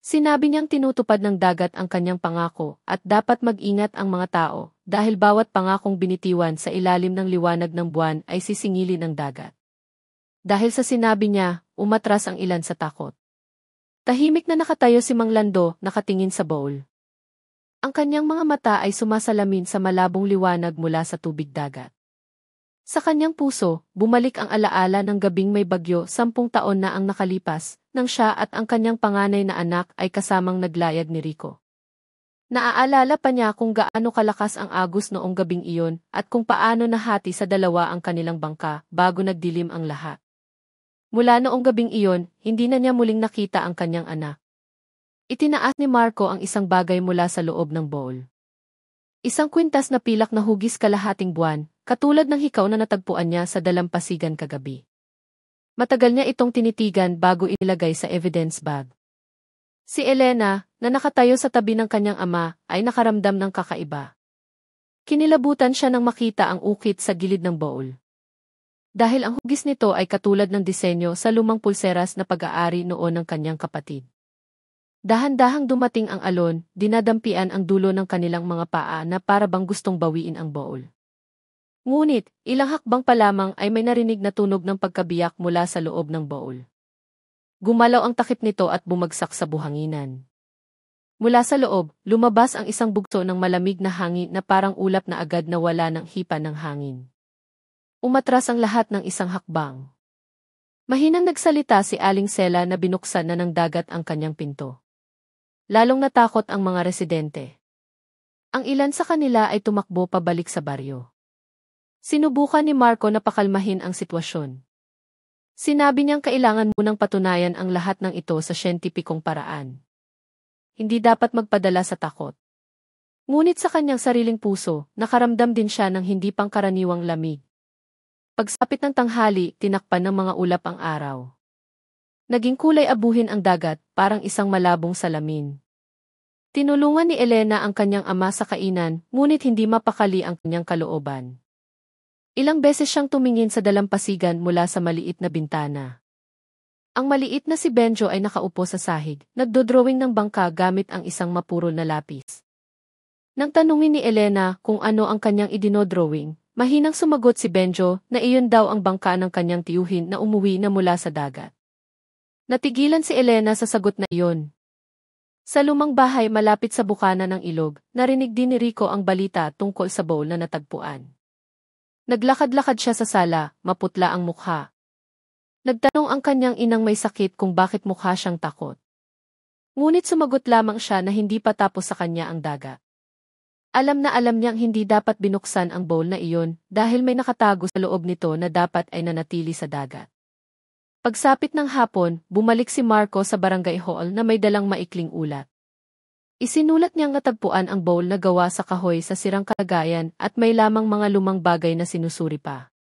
Sinabi niyang tinutupad ng dagat ang kanyang pangako at dapat mag-ingat ang mga tao dahil bawat pangakong binitiwan sa ilalim ng liwanag ng buwan ay sisingilin ng dagat. Dahil sa sinabi niya, umatras ang ilan sa takot. Tahimik na nakatayo si Mang Lando, nakatingin sa bowl. Ang kanyang mga mata ay sumasalamin sa malabong liwanag mula sa tubig dagat. Sa kanyang puso, bumalik ang alaala ng gabing may bagyo 10 taon na ang nakalipas, nang siya at ang kanyang panganay na anak ay kasamang naglayag ni Rico. Naaalala pa niya kung gaano kalakas ang agos noong gabing iyon at kung paano nahati sa dalawa ang kanilang bangka bago nagdilim ang lahat. Mula noong gabing iyon, hindi na niya muling nakita ang kanyang anak. Itinaas ni Marco ang isang bagay mula sa loob ng bowl. Isang kwintas na pilak na hugis kalahating buwan, katulad ng hikaw na natagpuan niya sa dalampasigan kagabi. Matagal niya itong tinitigan bago inilagay sa evidence bag. Si Elena, na nakatayo sa tabi ng kanyang ama, ay nakaramdam ng kakaiba. Kinilabutan siya nang makita ang ukit sa gilid ng bowl. Dahil ang hugis nito ay katulad ng disenyo sa lumang pulseras na pag-aari noon ng kanyang kapatid. Dahan-dahang dumating ang alon, dinadampian ang dulo ng kanilang mga paa na para bang gustong bawiin ang bowl. Ngunit, ilang hakbang pa lamang ay may narinig na tunog ng pagkabiyak mula sa loob ng bowl. Gumalaw ang takip nito at bumagsak sa buhanginan. Mula sa loob, lumabas ang isang bugso ng malamig na hangin na parang ulap na agad na wala ng hipa ng hangin. Umatras ang lahat ng isang hakbang. Mahinang nagsalita si Aling Sela na binuksan na ng dagat ang kanyang pinto. Lalong natakot ang mga residente. Ang ilan sa kanila ay tumakbo pabalik sa baryo. Sinubukan ni Marco na pakalmahin ang sitwasyon. Sinabi niyang kailangan munang patunayan ang lahat ng ito sa siyentipikong paraan. Hindi dapat magpadala sa takot. Ngunit sa kanyang sariling puso, nakaramdam din siya ng hindi pangkaraniwang lamig. Pagsapit ng tanghali, tinakpan ng mga ulap ang araw. Naging kulay abuhin ang dagat, parang isang malabong salamin. Tinulungan ni Elena ang kanyang ama sa kainan, ngunit hindi mapakali ang kanyang kalooban. Ilang beses siyang tumingin sa dalampasigan mula sa maliit na bintana. Ang maliit na si Benjo ay nakaupo sa sahig, nagdodrawing ng bangka gamit ang isang mapurol na lapis. Nang tanungin ni Elena kung ano ang kanyang idinodrawing, mahinang sumagot si Benjo na iyon daw ang bangka ng kanyang tiyuhin na umuwi na mula sa dagat. Natigilan si Elena sa sagot na iyon. Sa lumang bahay malapit sa bukana ng ilog, narinig din ni Rico ang balita tungkol sa bowl na natagpuan. Naglakad-lakad siya sa sala, maputla ang mukha. Nagtanong ang kanyang inang may sakit kung bakit mukha siyang takot. Ngunit sumagot lamang siya na hindi pa tapos sa kanya ang dagat. Alam na alam niyang hindi dapat binuksan ang bowl na iyon dahil may nakatago sa loob nito na dapat ay nanatili sa dagat. Pagsapit ng hapon, bumalik si Marco sa barangay hall na may dalang maikling ulat. Isinulat niyang natagpuan ang bowl na gawa sa kahoy sa sirang kalagayan at may lamang mga lumang bagay na sinusuri pa.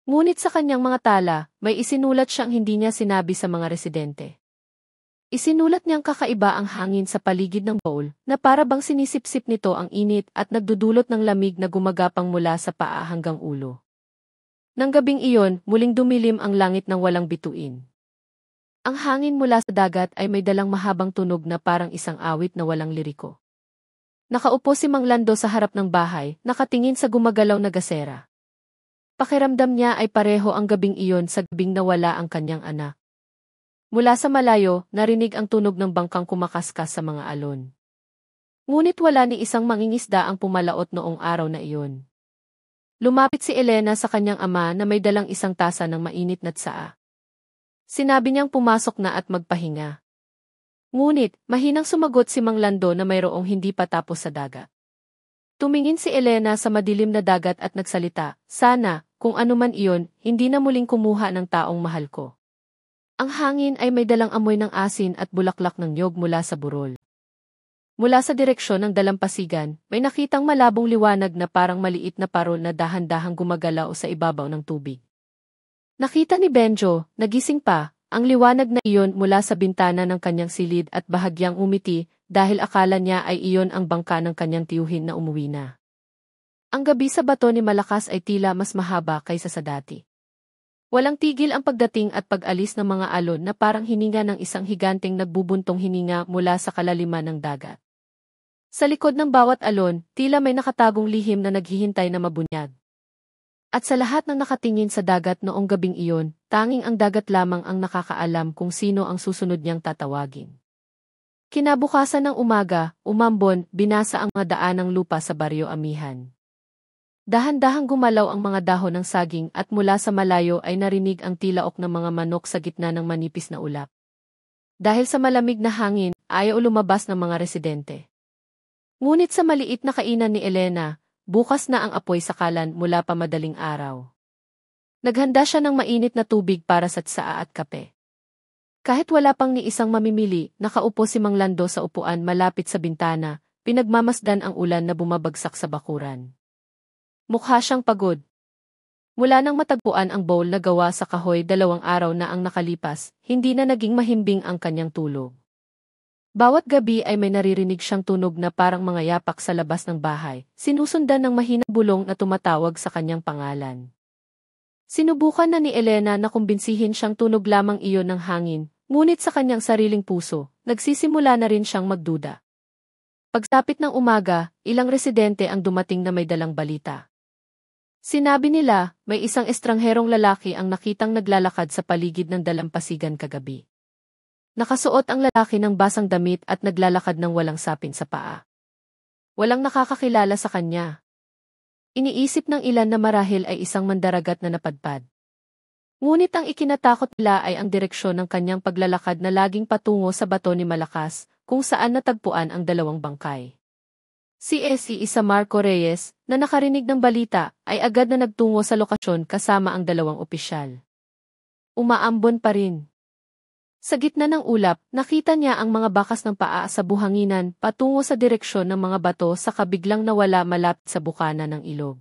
Ngunit sa kanyang mga tala, may isinulat siyang hindi niya sinabi sa mga residente. Isinulat niyang kakaiba ang hangin sa paligid ng bowl na para bang sinisipsip nito ang init at nagdudulot ng lamig na gumagapang mula sa paa hanggang ulo. Nang gabing iyon, muling dumilim ang langit ng walang bituin. Ang hangin mula sa dagat ay may dalang mahabang tunog na parang isang awit na walang liriko. Nakaupo si Mang Lando sa harap ng bahay, nakatingin sa gumagalaw na gasera. Pakiramdam niya ay pareho ang gabing iyon sa gabing nawala ang kanyang anak. Mula sa malayo, narinig ang tunog ng bangkang kumakaskas sa mga alon. Ngunit wala ni isang mangingisda ang pumalaot noong araw na iyon. Lumapit si Elena sa kanyang ama na may dalang isang tasa ng mainit na tsaa. Sinabi niyang pumasok na at magpahinga. Ngunit, mahinang sumagot si Mang Lando na mayroong hindi pa tapos sa dagat. Tumingin si Elena sa madilim na dagat at nagsalita, sana, kung anuman iyon, hindi na muling kumuha ng taong mahal ko. Ang hangin ay may dalang amoy ng asin at bulaklak ng niyog mula sa burol. Mula sa direksyon ng dalampasigan, may nakitang malabong liwanag na parang maliit na parol na dahan-dahang gumagalaw sa ibabaw ng tubig. Nakita ni Benjo, nagising pa, ang liwanag na iyon mula sa bintana ng kanyang silid at bahagyang umiti dahil akala niya ay iyon ang bangka ng kanyang tiyuhin na umuwi na. Ang gabi sa bato ni Malakas ay tila mas mahaba kaysa sa dati. Walang tigil ang pagdating at pag-alis ng mga alon na parang hininga ng isang higanteng nagbubuntong hininga mula sa kalaliman ng dagat. Sa likod ng bawat alon, tila may nakatagong lihim na naghihintay na mabunyag. At sa lahat ng nakatingin sa dagat noong gabing iyon, tanging ang dagat lamang ang nakakaalam kung sino ang susunod niyang tatawagin. Kinabukasan ng umaga, umambon, binasa ang mga daan ng lupa sa Baryo Amihan. Dahan-dahang gumalaw ang mga dahon ng saging at mula sa malayo ay narinig ang tilaok ng mga manok sa gitna ng manipis na ulap. Dahil sa malamig na hangin, ayaw lumabas ng mga residente. Ngunit sa maliit na kainan ni Elena, bukas na ang apoy sa kalan mula pa madaling araw. Naghanda siya ng mainit na tubig para sa tsaa at kape. Kahit wala pang ni isang mamimili, nakaupo si Mang Lando sa upuan malapit sa bintana, pinagmamasdan ang ulan na bumabagsak sa bakuran. Mukha siyang pagod. Mula nang matagpuan ang bowl na gawa sa kahoy 2 araw na ang nakalipas, hindi na naging mahimbing ang kanyang tulog. Bawat gabi ay may naririnig siyang tunog na parang mga yapak sa labas ng bahay, sinusundan ng mahinang bulong na tumatawag sa kanyang pangalan. Sinubukan na ni Elena na kumbinsihin siyang tunog lamang iyon ng hangin, ngunit sa kanyang sariling puso, nagsisimula na rin siyang magduda. Pagsapit ng umaga, ilang residente ang dumating na may dalang balita. Sinabi nila, may isang estrangherong lalaki ang nakitang naglalakad sa paligid ng dalampasigan kagabi. Nakasuot ang lalaki ng basang damit at naglalakad ng walang sapin sa paa. Walang nakakakilala sa kanya. Iniisip ng ilan na marahil ay isang mandaragat na napadpad. Ngunit ang ikinatakot nila ay ang direksyon ng kanyang paglalakad na laging patungo sa bato ni Malakas, kung saan natagpuan ang dalawang bangkay. Si S.E. Marco Reyes, na nakarinig ng balita, ay agad na nagtungo sa lokasyon kasama ang dalawang opisyal. Umaambon pa rin. Sa gitna ng ulap, nakita niya ang mga bakas ng paa sa buhanginan patungo sa direksyon ng mga bato sa kabiglang nawala malapit sa bukana ng ilog.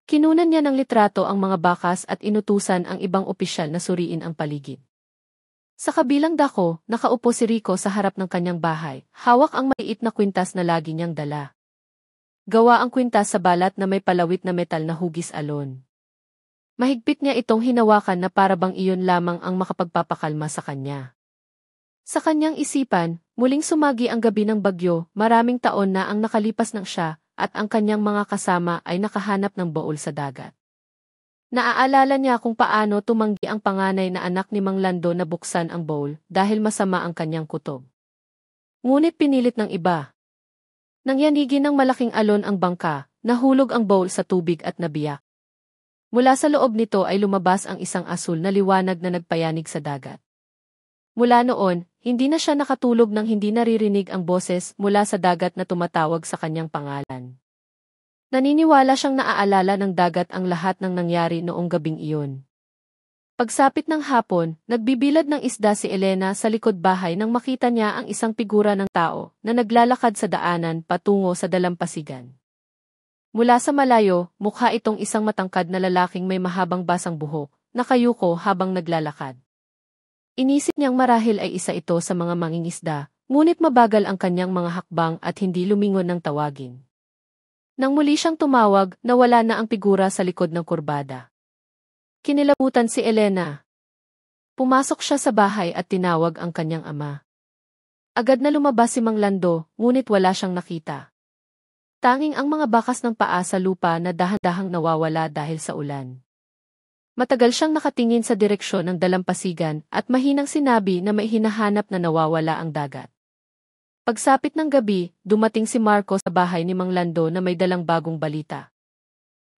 Kinunan niya ng litrato ang mga bakas at inutusan ang ibang opisyal na suriin ang paligid. Sa kabilang dako, nakaupo si Rico sa harap ng kanyang bahay, hawak ang maliit na kwintas na lagi niyang dala. Gawa ang kwintas sa balat na may palawit na metal na hugis alon. Mahigpit niya itong hinawakan na para bang iyon lamang ang makapagpapakalma sa kanya. Sa kanyang isipan, muling sumagi ang gabi ng bagyo, maraming taon na ang nakalipas ng siya, at ang kanyang mga kasama ay nakahanap ng baul sa dagat. Naaalala niya kung paano tumanggi ang panganay na anak ni Mang Lando na buksan ang bowl dahil masama ang kanyang kutob. Ngunit pinilit ng iba. Nangyanigi ng malaking alon ang bangka, nahulog ang bowl sa tubig at nabiyak. Mula sa loob nito ay lumabas ang isang asul na liwanag na nagpayanig sa dagat. Mula noon, hindi na siya nakatulog nang hindi naririnig ang boses mula sa dagat na tumatawag sa kanyang pangalan. Naniniwala siyang naaalala ng dagat ang lahat ng nangyari noong gabing iyon. Pagsapit ng hapon, nagbibilad ng isda si Elena sa likod bahay nang makita niya ang isang figura ng tao na naglalakad sa daanan patungo sa dalampasigan. Mula sa malayo, mukha itong isang matangkad na lalaking may mahabang basang buhok, nakayuko habang naglalakad. Inisip niyang marahil ay isa ito sa mga mangingisda, ngunit mabagal ang kanyang mga hakbang at hindi lumingon ng tawagin. Nang muli siyang tumawag, nawala na ang figura sa likod ng kurbada. Kinilabutan si Elena. Pumasok siya sa bahay at tinawag ang kanyang ama. Agad na lumabas si Mang Lando, ngunit wala siyang nakita. Tanging ang mga bakas ng paa sa lupa na dahan-dahang nawawala dahil sa ulan. Matagal siyang nakatingin sa direksyon ng dalampasigan at mahinang sinabi na may hinahanap na nawawala ang dagat. Pagsapit ng gabi, dumating si Marco sa bahay ni Mang Lando na may dalang bagong balita.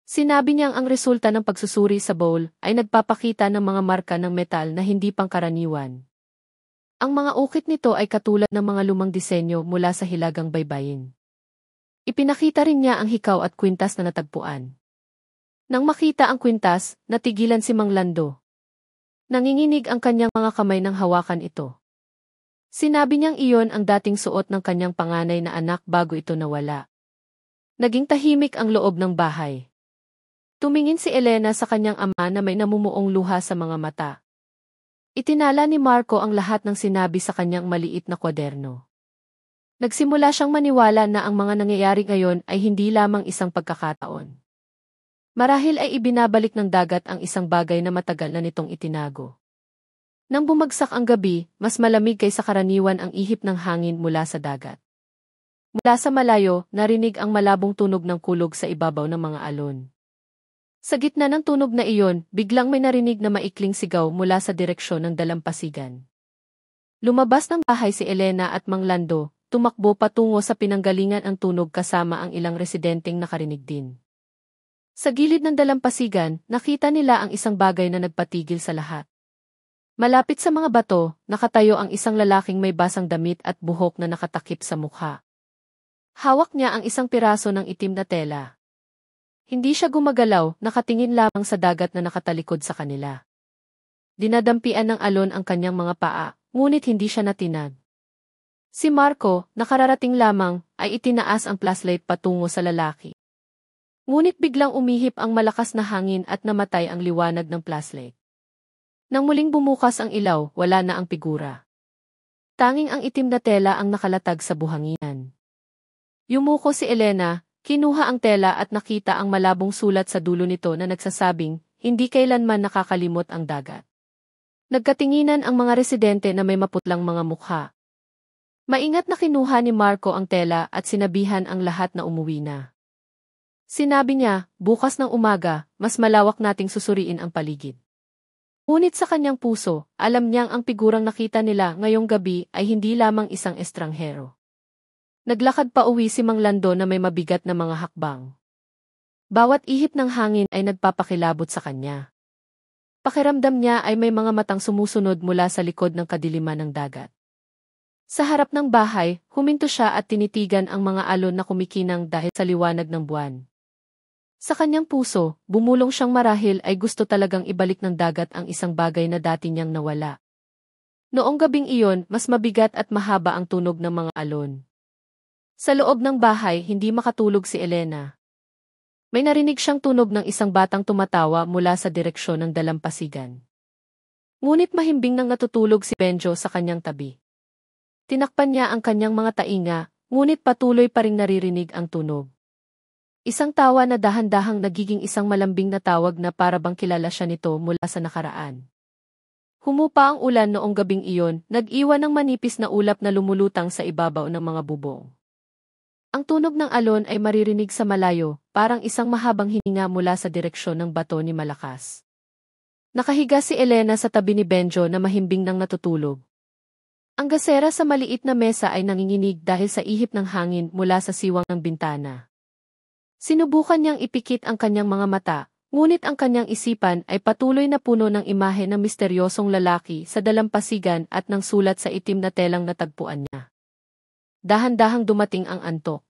Sinabi niyang ang resulta ng pagsusuri sa bowl ay nagpapakita ng mga marka ng metal na hindi pangkaraniwan. Ang mga ukit nito ay katulad ng mga lumang disenyo mula sa hilagang baybayin. Ipinakita rin niya ang hikaw at kwintas na natagpuan. Nang makita ang kwintas, natigilan si Mang Lando. Nanginginig ang kanyang mga kamay nang hawakan ito. Sinabi niyang iyon ang dating suot ng kanyang panganay na anak bago ito nawala. Naging tahimik ang loob ng bahay. Tumingin si Elena sa kanyang ama na may namumuong luha sa mga mata. Itinala ni Marco ang lahat ng sinabi sa kanyang maliit na kwaderno. Nagsimula siyang maniwala na ang mga nangyayari ngayon ay hindi lamang isang pagkakataon. Marahil ay ibinabalik ng dagat ang isang bagay na matagal na nitong itinago. Nang bumagsak ang gabi, mas malamig kaysa karaniwan ang ihip ng hangin mula sa dagat. Mula sa malayo, narinig ang malabong tunog ng kulog sa ibabaw ng mga alon. Sa gitna ng tunog na iyon, biglang may narinig na maikling sigaw mula sa direksyon ng dalampasigan. Lumabas ng bahay si Elena at Mang Lando. Tumakbo patungo sa pinanggalingan ang tunog kasama ang ilang residenteng nakarinig din. Sa gilid ng dalampasigan, nakita nila ang isang bagay na nagpatigil sa lahat. Malapit sa mga bato, nakatayo ang isang lalaking may basang damit at buhok na nakatakip sa mukha. Hawak niya ang isang piraso ng itim na tela. Hindi siya gumagalaw, nakatingin lamang sa dagat na nakatalikod sa kanila. Dinadampian ng alon ang kanyang mga paa, ngunit hindi siya natinag. Si Marco, nakararating lamang, ay itinaas ang flashlight patungo sa lalaki. Ngunit biglang umihip ang malakas na hangin at namatay ang liwanag ng flashlight. Nang muling bumukas ang ilaw, wala na ang figura. Tanging ang itim na tela ang nakalatag sa buhanginan. Yumuko si Elena, kinuha ang tela at nakita ang malabong sulat sa dulo nito na nagsasabing, hindi kailanman nakakalimot ang dagat. Nagkatinginan ang mga residente na may maputlang mga mukha. Maingat na kinuha ni Marco ang tela at sinabihan ang lahat na umuwi na. Sinabi niya, bukas ng umaga, mas malawak nating susuriin ang paligid. Ngunit sa kanyang puso, alam niyang ang figurang nakita nila ngayong gabi ay hindi lamang isang estranghero. Naglakad pa uwi si Mang Lando na may mabigat na mga hakbang. Bawat ihip ng hangin ay nagpapakilabot sa kanya. Pakiramdam niya ay may mga matang sumusunod mula sa likod ng kadiliman ng dagat. Sa harap ng bahay, huminto siya at tinitigan ang mga alon na kumikinang dahil sa liwanag ng buwan. Sa kanyang puso, bumulong siyang marahil ay gusto talagang ibalik ng dagat ang isang bagay na dati niyang nawala. Noong gabing iyon, mas mabigat at mahaba ang tunog ng mga alon. Sa loob ng bahay, hindi makatulog si Elena. May narinig siyang tunog ng isang batang tumatawa mula sa direksyon ng dalampasigan. Ngunit mahimbing nang natutulog si Benjo sa kanyang tabi. Tinakpan niya ang kanyang mga tainga, ngunit patuloy pa ring naririnig ang tunog. Isang tawa na dahan-dahang nagiging isang malambing na tawag na para bang kilala siya nito mula sa nakaraan. Humupa ang ulan noong gabing iyon, nag-iwan ng manipis na ulap na lumulutang sa ibabaw ng mga bubong. Ang tunog ng alon ay maririnig sa malayo, parang isang mahabang hininga mula sa direksyon ng bato ni Malakas. Nakahiga si Elena sa tabi ni Benjo na mahimbing nang natutulog. Ang gasera sa maliit na mesa ay nanginginig dahil sa ihip ng hangin mula sa siwang ng bintana. Sinubukan niyang ipikit ang kanyang mga mata, ngunit ang kanyang isipan ay patuloy na puno ng imahe ng misteryosong lalaki sa dalampasigan at ng sulat sa itim na telang natagpuan niya. Dahan-dahang dumating ang antok.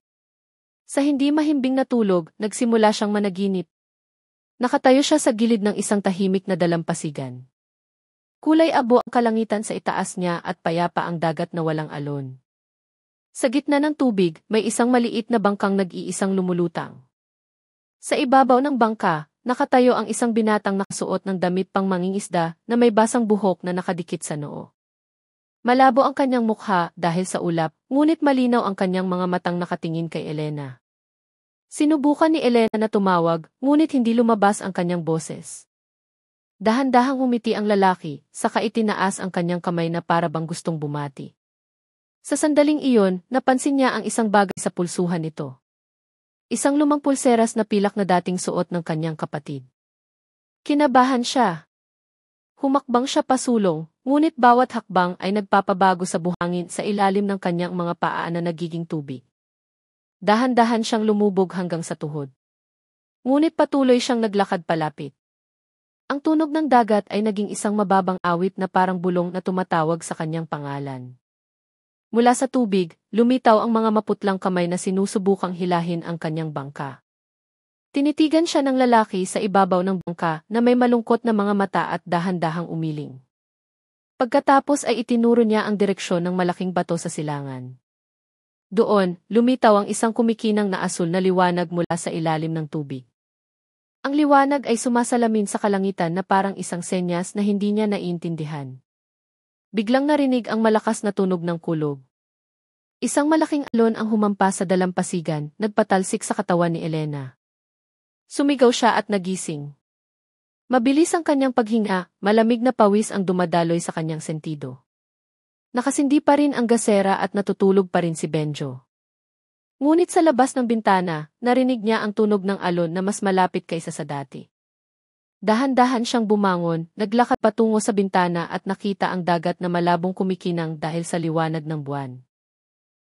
Sa hindi mahimbing na tulog, nagsimula siyang managinip. Nakatayo siya sa gilid ng isang tahimik na dalampasigan. Kulay abo ang kalangitan sa itaas niya at payapa ang dagat na walang alon. Sa gitna ng tubig, may isang maliit na bangkang nag-iisang lumulutang. Sa ibabaw ng bangka, nakatayo ang isang binatang nakasuot ng damit pang mangingisda na may basang buhok na nakadikit sa noo. Malabo ang kanyang mukha dahil sa ulap, ngunit malinaw ang kanyang mga matang nakatingin kay Elena. Sinubukan ni Elena na tumawag, ngunit hindi lumabas ang kanyang boses. Dahan-dahang humiti ang lalaki, saka itinaas ang kanyang kamay na para bang gustong bumati. Sa sandaling iyon, napansin niya ang isang bagay sa pulsuhan nito. Isang lumang pulseras na pilak na dating suot ng kanyang kapatid. Kinabahan siya. Humakbang siya pasulong, ngunit bawat hakbang ay nagpapabago sa buhangin sa ilalim ng kanyang mga paa na nagiging tubig. Dahan-dahan siyang lumubog hanggang sa tuhod. Ngunit patuloy siyang naglakad palapit. Ang tunog ng dagat ay naging isang mababang awit na parang bulong na tumatawag sa kanyang pangalan. Mula sa tubig, lumitaw ang mga maputlang kamay na sinusubukang hilahin ang kanyang bangka. Tinitigan siya ng lalaki sa ibabaw ng bangka na may malungkot na mga mata at dahan-dahang umiling. Pagkatapos ay itinuro niya ang direksyon ng malaking bato sa silangan. Doon, lumitaw ang isang kumikinang na asul na liwanag mula sa ilalim ng tubig. Ang liwanag ay sumasalamin sa kalangitan na parang isang senyas na hindi niya naiintindihan. Biglang narinig ang malakas na tunog ng kulog. Isang malaking alon ang humampas sa dalampasigan, nagpatalsik sa katawan ni Elena. Sumigaw siya at nagising. Mabilis ang kanyang paghinga, malamig na pawis ang dumadaloy sa kanyang sentido. Nakasindi pa rin ang gasera at natutulog pa rin si Benjo. Ngunit sa labas ng bintana, narinig niya ang tunog ng alon na mas malapit kaysa sa dati. Dahan-dahan siyang bumangon, naglakad patungo sa bintana at nakita ang dagat na malabong kumikinang dahil sa liwanag ng buwan.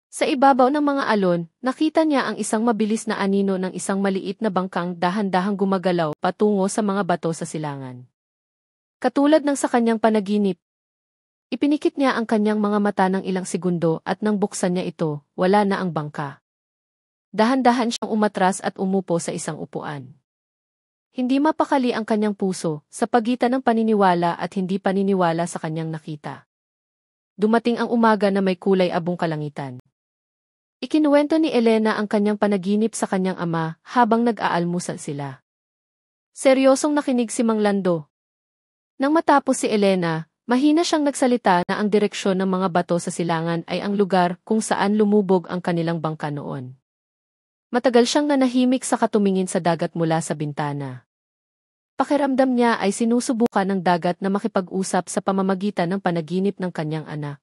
Sa ibabaw ng mga alon, nakita niya ang isang mabilis na anino ng isang maliit na bangkang dahan-dahang gumagalaw patungo sa mga bato sa silangan. Katulad ng sa kanyang panaginip, ipinikit niya ang kanyang mga mata ng ilang segundo at nang buksan niya ito, wala na ang bangka. Dahan-dahan siyang umatras at umupo sa isang upuan. Hindi mapakali ang kanyang puso sa pagitan ng paniniwala at hindi paniniwala sa kanyang nakita. Dumating ang umaga na may kulay abong kalangitan. Ikinuwento ni Elena ang kanyang panaginip sa kanyang ama habang nag-aalmusal sila. Seryosong nakinig si Mang Lando. Nang matapos si Elena, mahina siyang nagsalita na ang direksyon ng mga bato sa silangan ay ang lugar kung saan lumubog ang kanilang bangka noon. Matagal siyang nanahimik sa katumingin sa dagat mula sa bintana. Pakiramdam niya ay sinusubukan ng dagat na makipag-usap sa pamamagitan ng panaginip ng kanyang anak.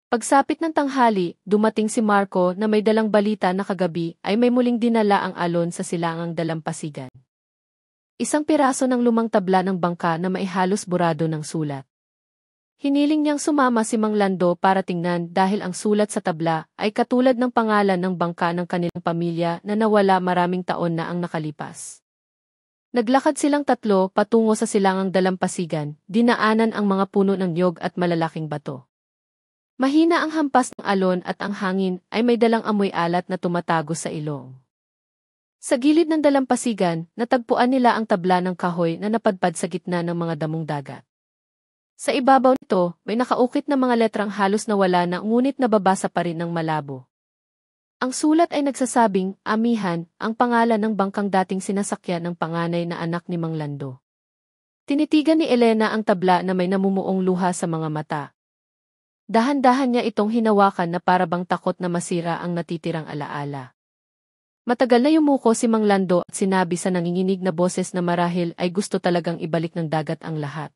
Pagsapit ng tanghali, dumating si Marco na may dalang balita na kagabi ay may muling dinala ang alon sa silangang dalampasigan. Isang piraso ng lumang tabla ng bangka na maihalos burado ng sulat. Hiniling niyang sumama si Mang Lando para tingnan dahil ang sulat sa tabla ay katulad ng pangalan ng bangka ng kanilang pamilya na nawala maraming taon na ang nakalipas. Naglakad silang tatlo patungo sa silangang dalampasigan, dinaanan ang mga puno ng niyog at malalaking bato. Mahina ang hampas ng alon at ang hangin ay may dalang amoy alat na tumatago sa ilong. Sa gilid ng dalampasigan, natagpuan nila ang tabla ng kahoy na napadpad sa gitna ng mga damong dagat. Sa ibabaw nito, may nakaukit na mga letrang halos nawala na ngunit nababasa pa rin ng malabo. Ang sulat ay nagsasabing, Amihan, ang pangalan ng bangkang dating sinasakyan ng panganay na anak ni Mang Lando. Tinitigan ni Elena ang tabla na may namumuong luha sa mga mata. Dahan-dahan niya itong hinawakan na parabang takot na masira ang natitirang alaala. Matagal na yumuko si Mang Lando at sinabi sa nanginginig na boses na marahil ay gusto talagang ibalik ng dagat ang lahat.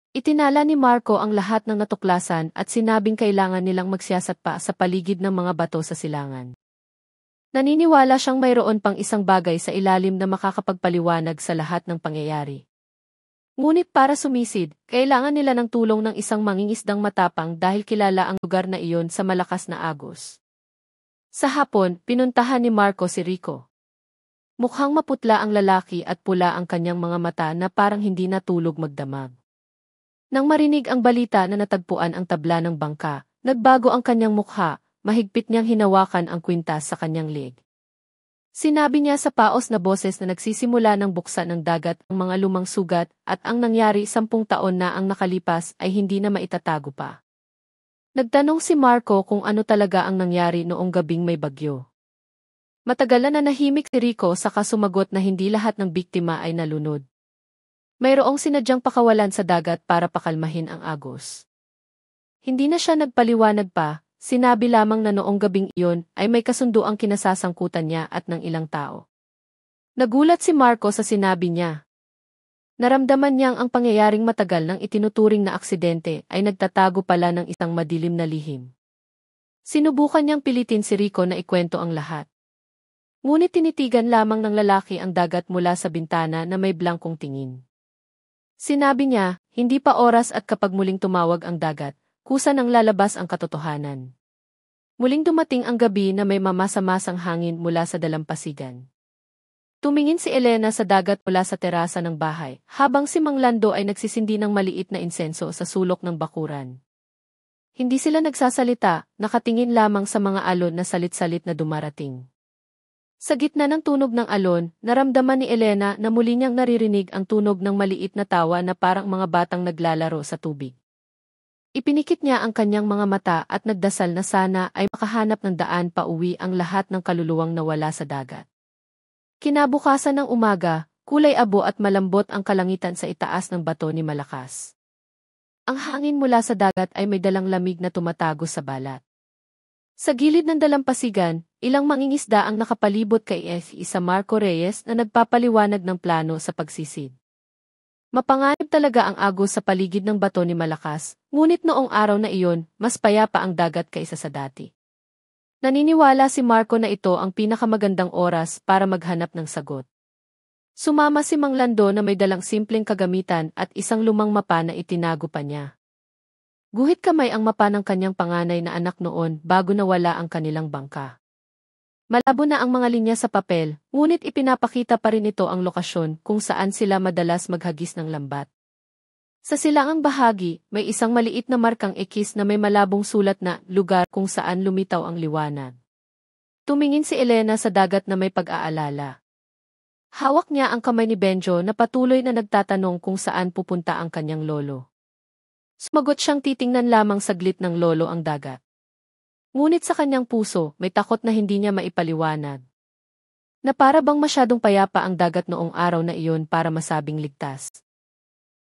Itinala ni Marco ang lahat ng natuklasan at sinabing kailangan nilang magsiyasat pa sa paligid ng mga bato sa silangan. Naniniwala siyang mayroon pang isang bagay sa ilalim na makakapagpaliwanag sa lahat ng pangyayari. Ngunit para sumisid, kailangan nila ng tulong ng isang mangingisdang matapang dahil kilala ang lugar na iyon sa malakas na agos. Sa hapon, pinuntahan ni Marco si Rico. Mukhang maputla ang lalaki at pula ang kanyang mga mata na parang hindi natulog magdamag. Nang marinig ang balita na natagpuan ang tabla ng bangka, nagbago ang kanyang mukha, mahigpit niyang hinawakan ang kwintas sa kanyang leg. Sinabi niya sa paos na boses na nagsisimula ng buksan ng dagat ang mga lumang sugat at ang nangyari 10 taon na ang nakalipas ay hindi na maitatago pa. Nagtanong si Marco kung ano talaga ang nangyari noong gabing may bagyo. Matagal na nahimik si Rico saka sumagot na hindi lahat ng biktima ay nalunod. Mayroong sinadyang pakawalan sa dagat para pakalmahin ang agos. Hindi na siya nagpaliwanag pa, sinabi lamang na noong gabing iyon ay may kasunduang kinasasangkutan niya at ng ilang tao. Nagulat si Marco sa sinabi niya. Naramdaman niyang ang pangyayaring matagal ng itinuturing na aksidente ay nagtatago pala ng isang madilim na lihim. Sinubukan niyang pilitin si Rico na ikwento ang lahat. Ngunit tinitigan lamang ng lalaki ang dagat mula sa bintana na may blangkong tingin. Sinabi niya, hindi pa oras at kapag muling tumawag ang dagat, kusa nang lalabas ang katotohanan. Muling dumating ang gabi na may mamasa-masang hangin mula sa dalampasigan. Tumingin si Elena sa dagat mula sa terasa ng bahay, habang si Mang Lando ay nagsisindi ng maliit na insenso sa sulok ng bakuran. Hindi sila nagsasalita, nakatingin lamang sa mga alon na salit-salit na dumarating. Sa gitna ng tunog ng alon, naramdaman ni Elena na muli niyang naririnig ang tunog ng maliit na tawa na parang mga batang naglalaro sa tubig. Ipinikit niya ang kanyang mga mata at nagdasal na sana ay makahanap ng daan pa uwi ang lahat ng kaluluwang nawala sa dagat. Kinabukasan ng umaga, kulay abo at malambot ang kalangitan sa itaas ng bato ni Malakas. Ang hangin mula sa dagat ay may dalang lamig na tumatago sa balat. Sa gilid ng dalampasigan, ilang mangingisda ang nakapalibot kay Isa Marco Reyes na nagpapaliwanag ng plano sa pagsisid. Mapanganib talaga ang agos sa paligid ng bato ni Malakas, ngunit noong araw na iyon, mas payapa ang dagat kaysa sa dati. Naniniwala si Marco na ito ang pinakamagandang oras para maghanap ng sagot. Sumama si Mang Lando na may dalang simpleng kagamitan at isang lumang mapa na itinago pa niya. Guhit kamay ang mapa ng kanyang panganay na anak noon bago nawala ang kanilang bangka. Malabo na ang mga linya sa papel, ngunit ipinapakita pa rin ito ang lokasyon kung saan sila madalas maghagis ng lambat. Sa silangang bahagi, may isang maliit na markang ekis na may malabong sulat na lugar kung saan lumitaw ang liwanag. Tumingin si Elena sa dagat na may pag-aalala. Hawak niya ang kamay ni Benjo na patuloy na nagtatanong kung saan pupunta ang kanyang lolo. Sumagot siyang titingnan lamang saglit ng lolo ang dagat. Ngunit sa kanyang puso, may takot na hindi niya maipaliwanag. Na para bang masyadong payapa ang dagat noong araw na iyon para masabing ligtas.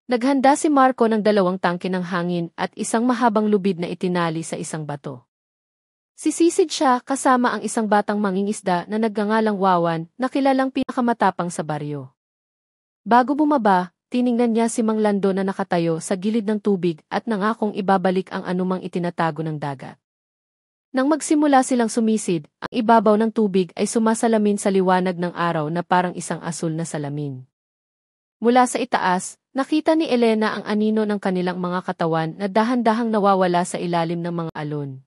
Naghanda si Marco ng 2 tangke ng hangin at isang mahabang lubid na itinali sa isang bato. Sisisid siya kasama ang isang batang mangingisda na nagngangalang Wawan na kilalang pinakamatapang sa baryo. Bago bumaba, tiningnan niya si Mang Lando na nakatayo sa gilid ng tubig at nangakong ibabalik ang anumang itinatago ng dagat. Nang magsimula silang sumisid, ang ibabaw ng tubig ay sumasalamin sa liwanag ng araw na parang isang asul na salamin. Mula sa itaas, Nakita ni Elena ang anino ng kanilang mga katawan na dahan-dahang nawawala sa ilalim ng mga alon.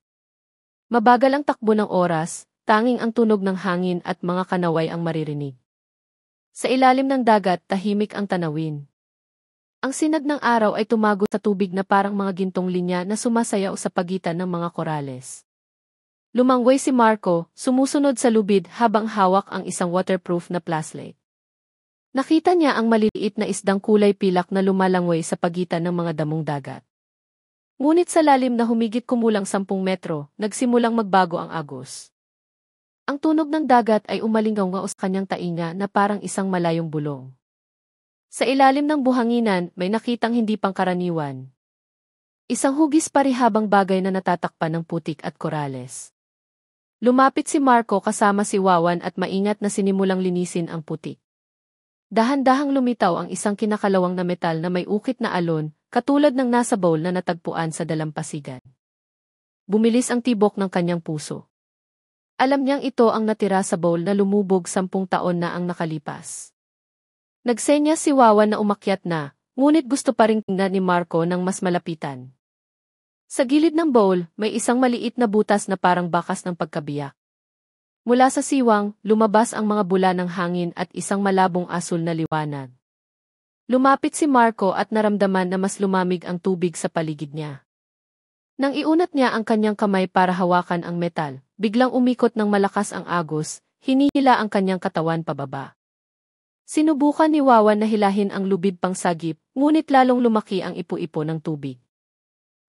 Mabagal ang takbo ng oras, tanging ang tunog ng hangin at mga kanaway ang maririnig. Sa ilalim ng dagat, tahimik ang tanawin. Ang sinag ng araw ay tumago sa tubig na parang mga gintong linya na sumasayaw sa pagitan ng mga korales. Lumangway si Marco, sumusunod sa lubid habang hawak ang isang waterproof na flashlight. Nakita niya ang maliliit na isdang kulay pilak na lumalangway sa pagitan ng mga damong dagat. Ngunit sa lalim na humigit kumulang 10 metro, nagsimulang magbago ang agos. Ang tunog ng dagat ay umalingaw sa kanyang tainga na parang isang malayong bulong. Sa ilalim ng buhanginan, may nakitang hindi pangkaraniwan. Isang hugis parihabang bagay na natatakpan ng putik at korales. Lumapit si Marco kasama si Wawan at maingat na sinimulang linisin ang putik. Dahan-dahang lumitaw ang isang kinakalawang na metal na may ukit na alon, katulad ng nasa bowl na natagpuan sa dalampasigan. Bumilis ang tibok ng kanyang puso. Alam niyang ito ang natira sa bowl na lumubog 10 taon na ang nakalipas. Nagsenya si Wawan na umakyat na, ngunit gusto pa ring tingnan ni Marco ng mas malapitan. Sa gilid ng bowl, may isang maliit na butas na parang bakas ng pagkabiyak. Mula sa siwang, lumabas ang mga bula ng hangin at isang malabong asul na liwanag. Lumapit si Marco at naramdaman na mas lumamig ang tubig sa paligid niya. Nang iunat niya ang kanyang kamay para hawakan ang metal, biglang umikot ng malakas ang agos, hinihila ang kanyang katawan pababa. Sinubukan ni Wawan na hilahin ang lubid pang sagip, ngunit lalong lumaki ang ipo-ipo ng tubig.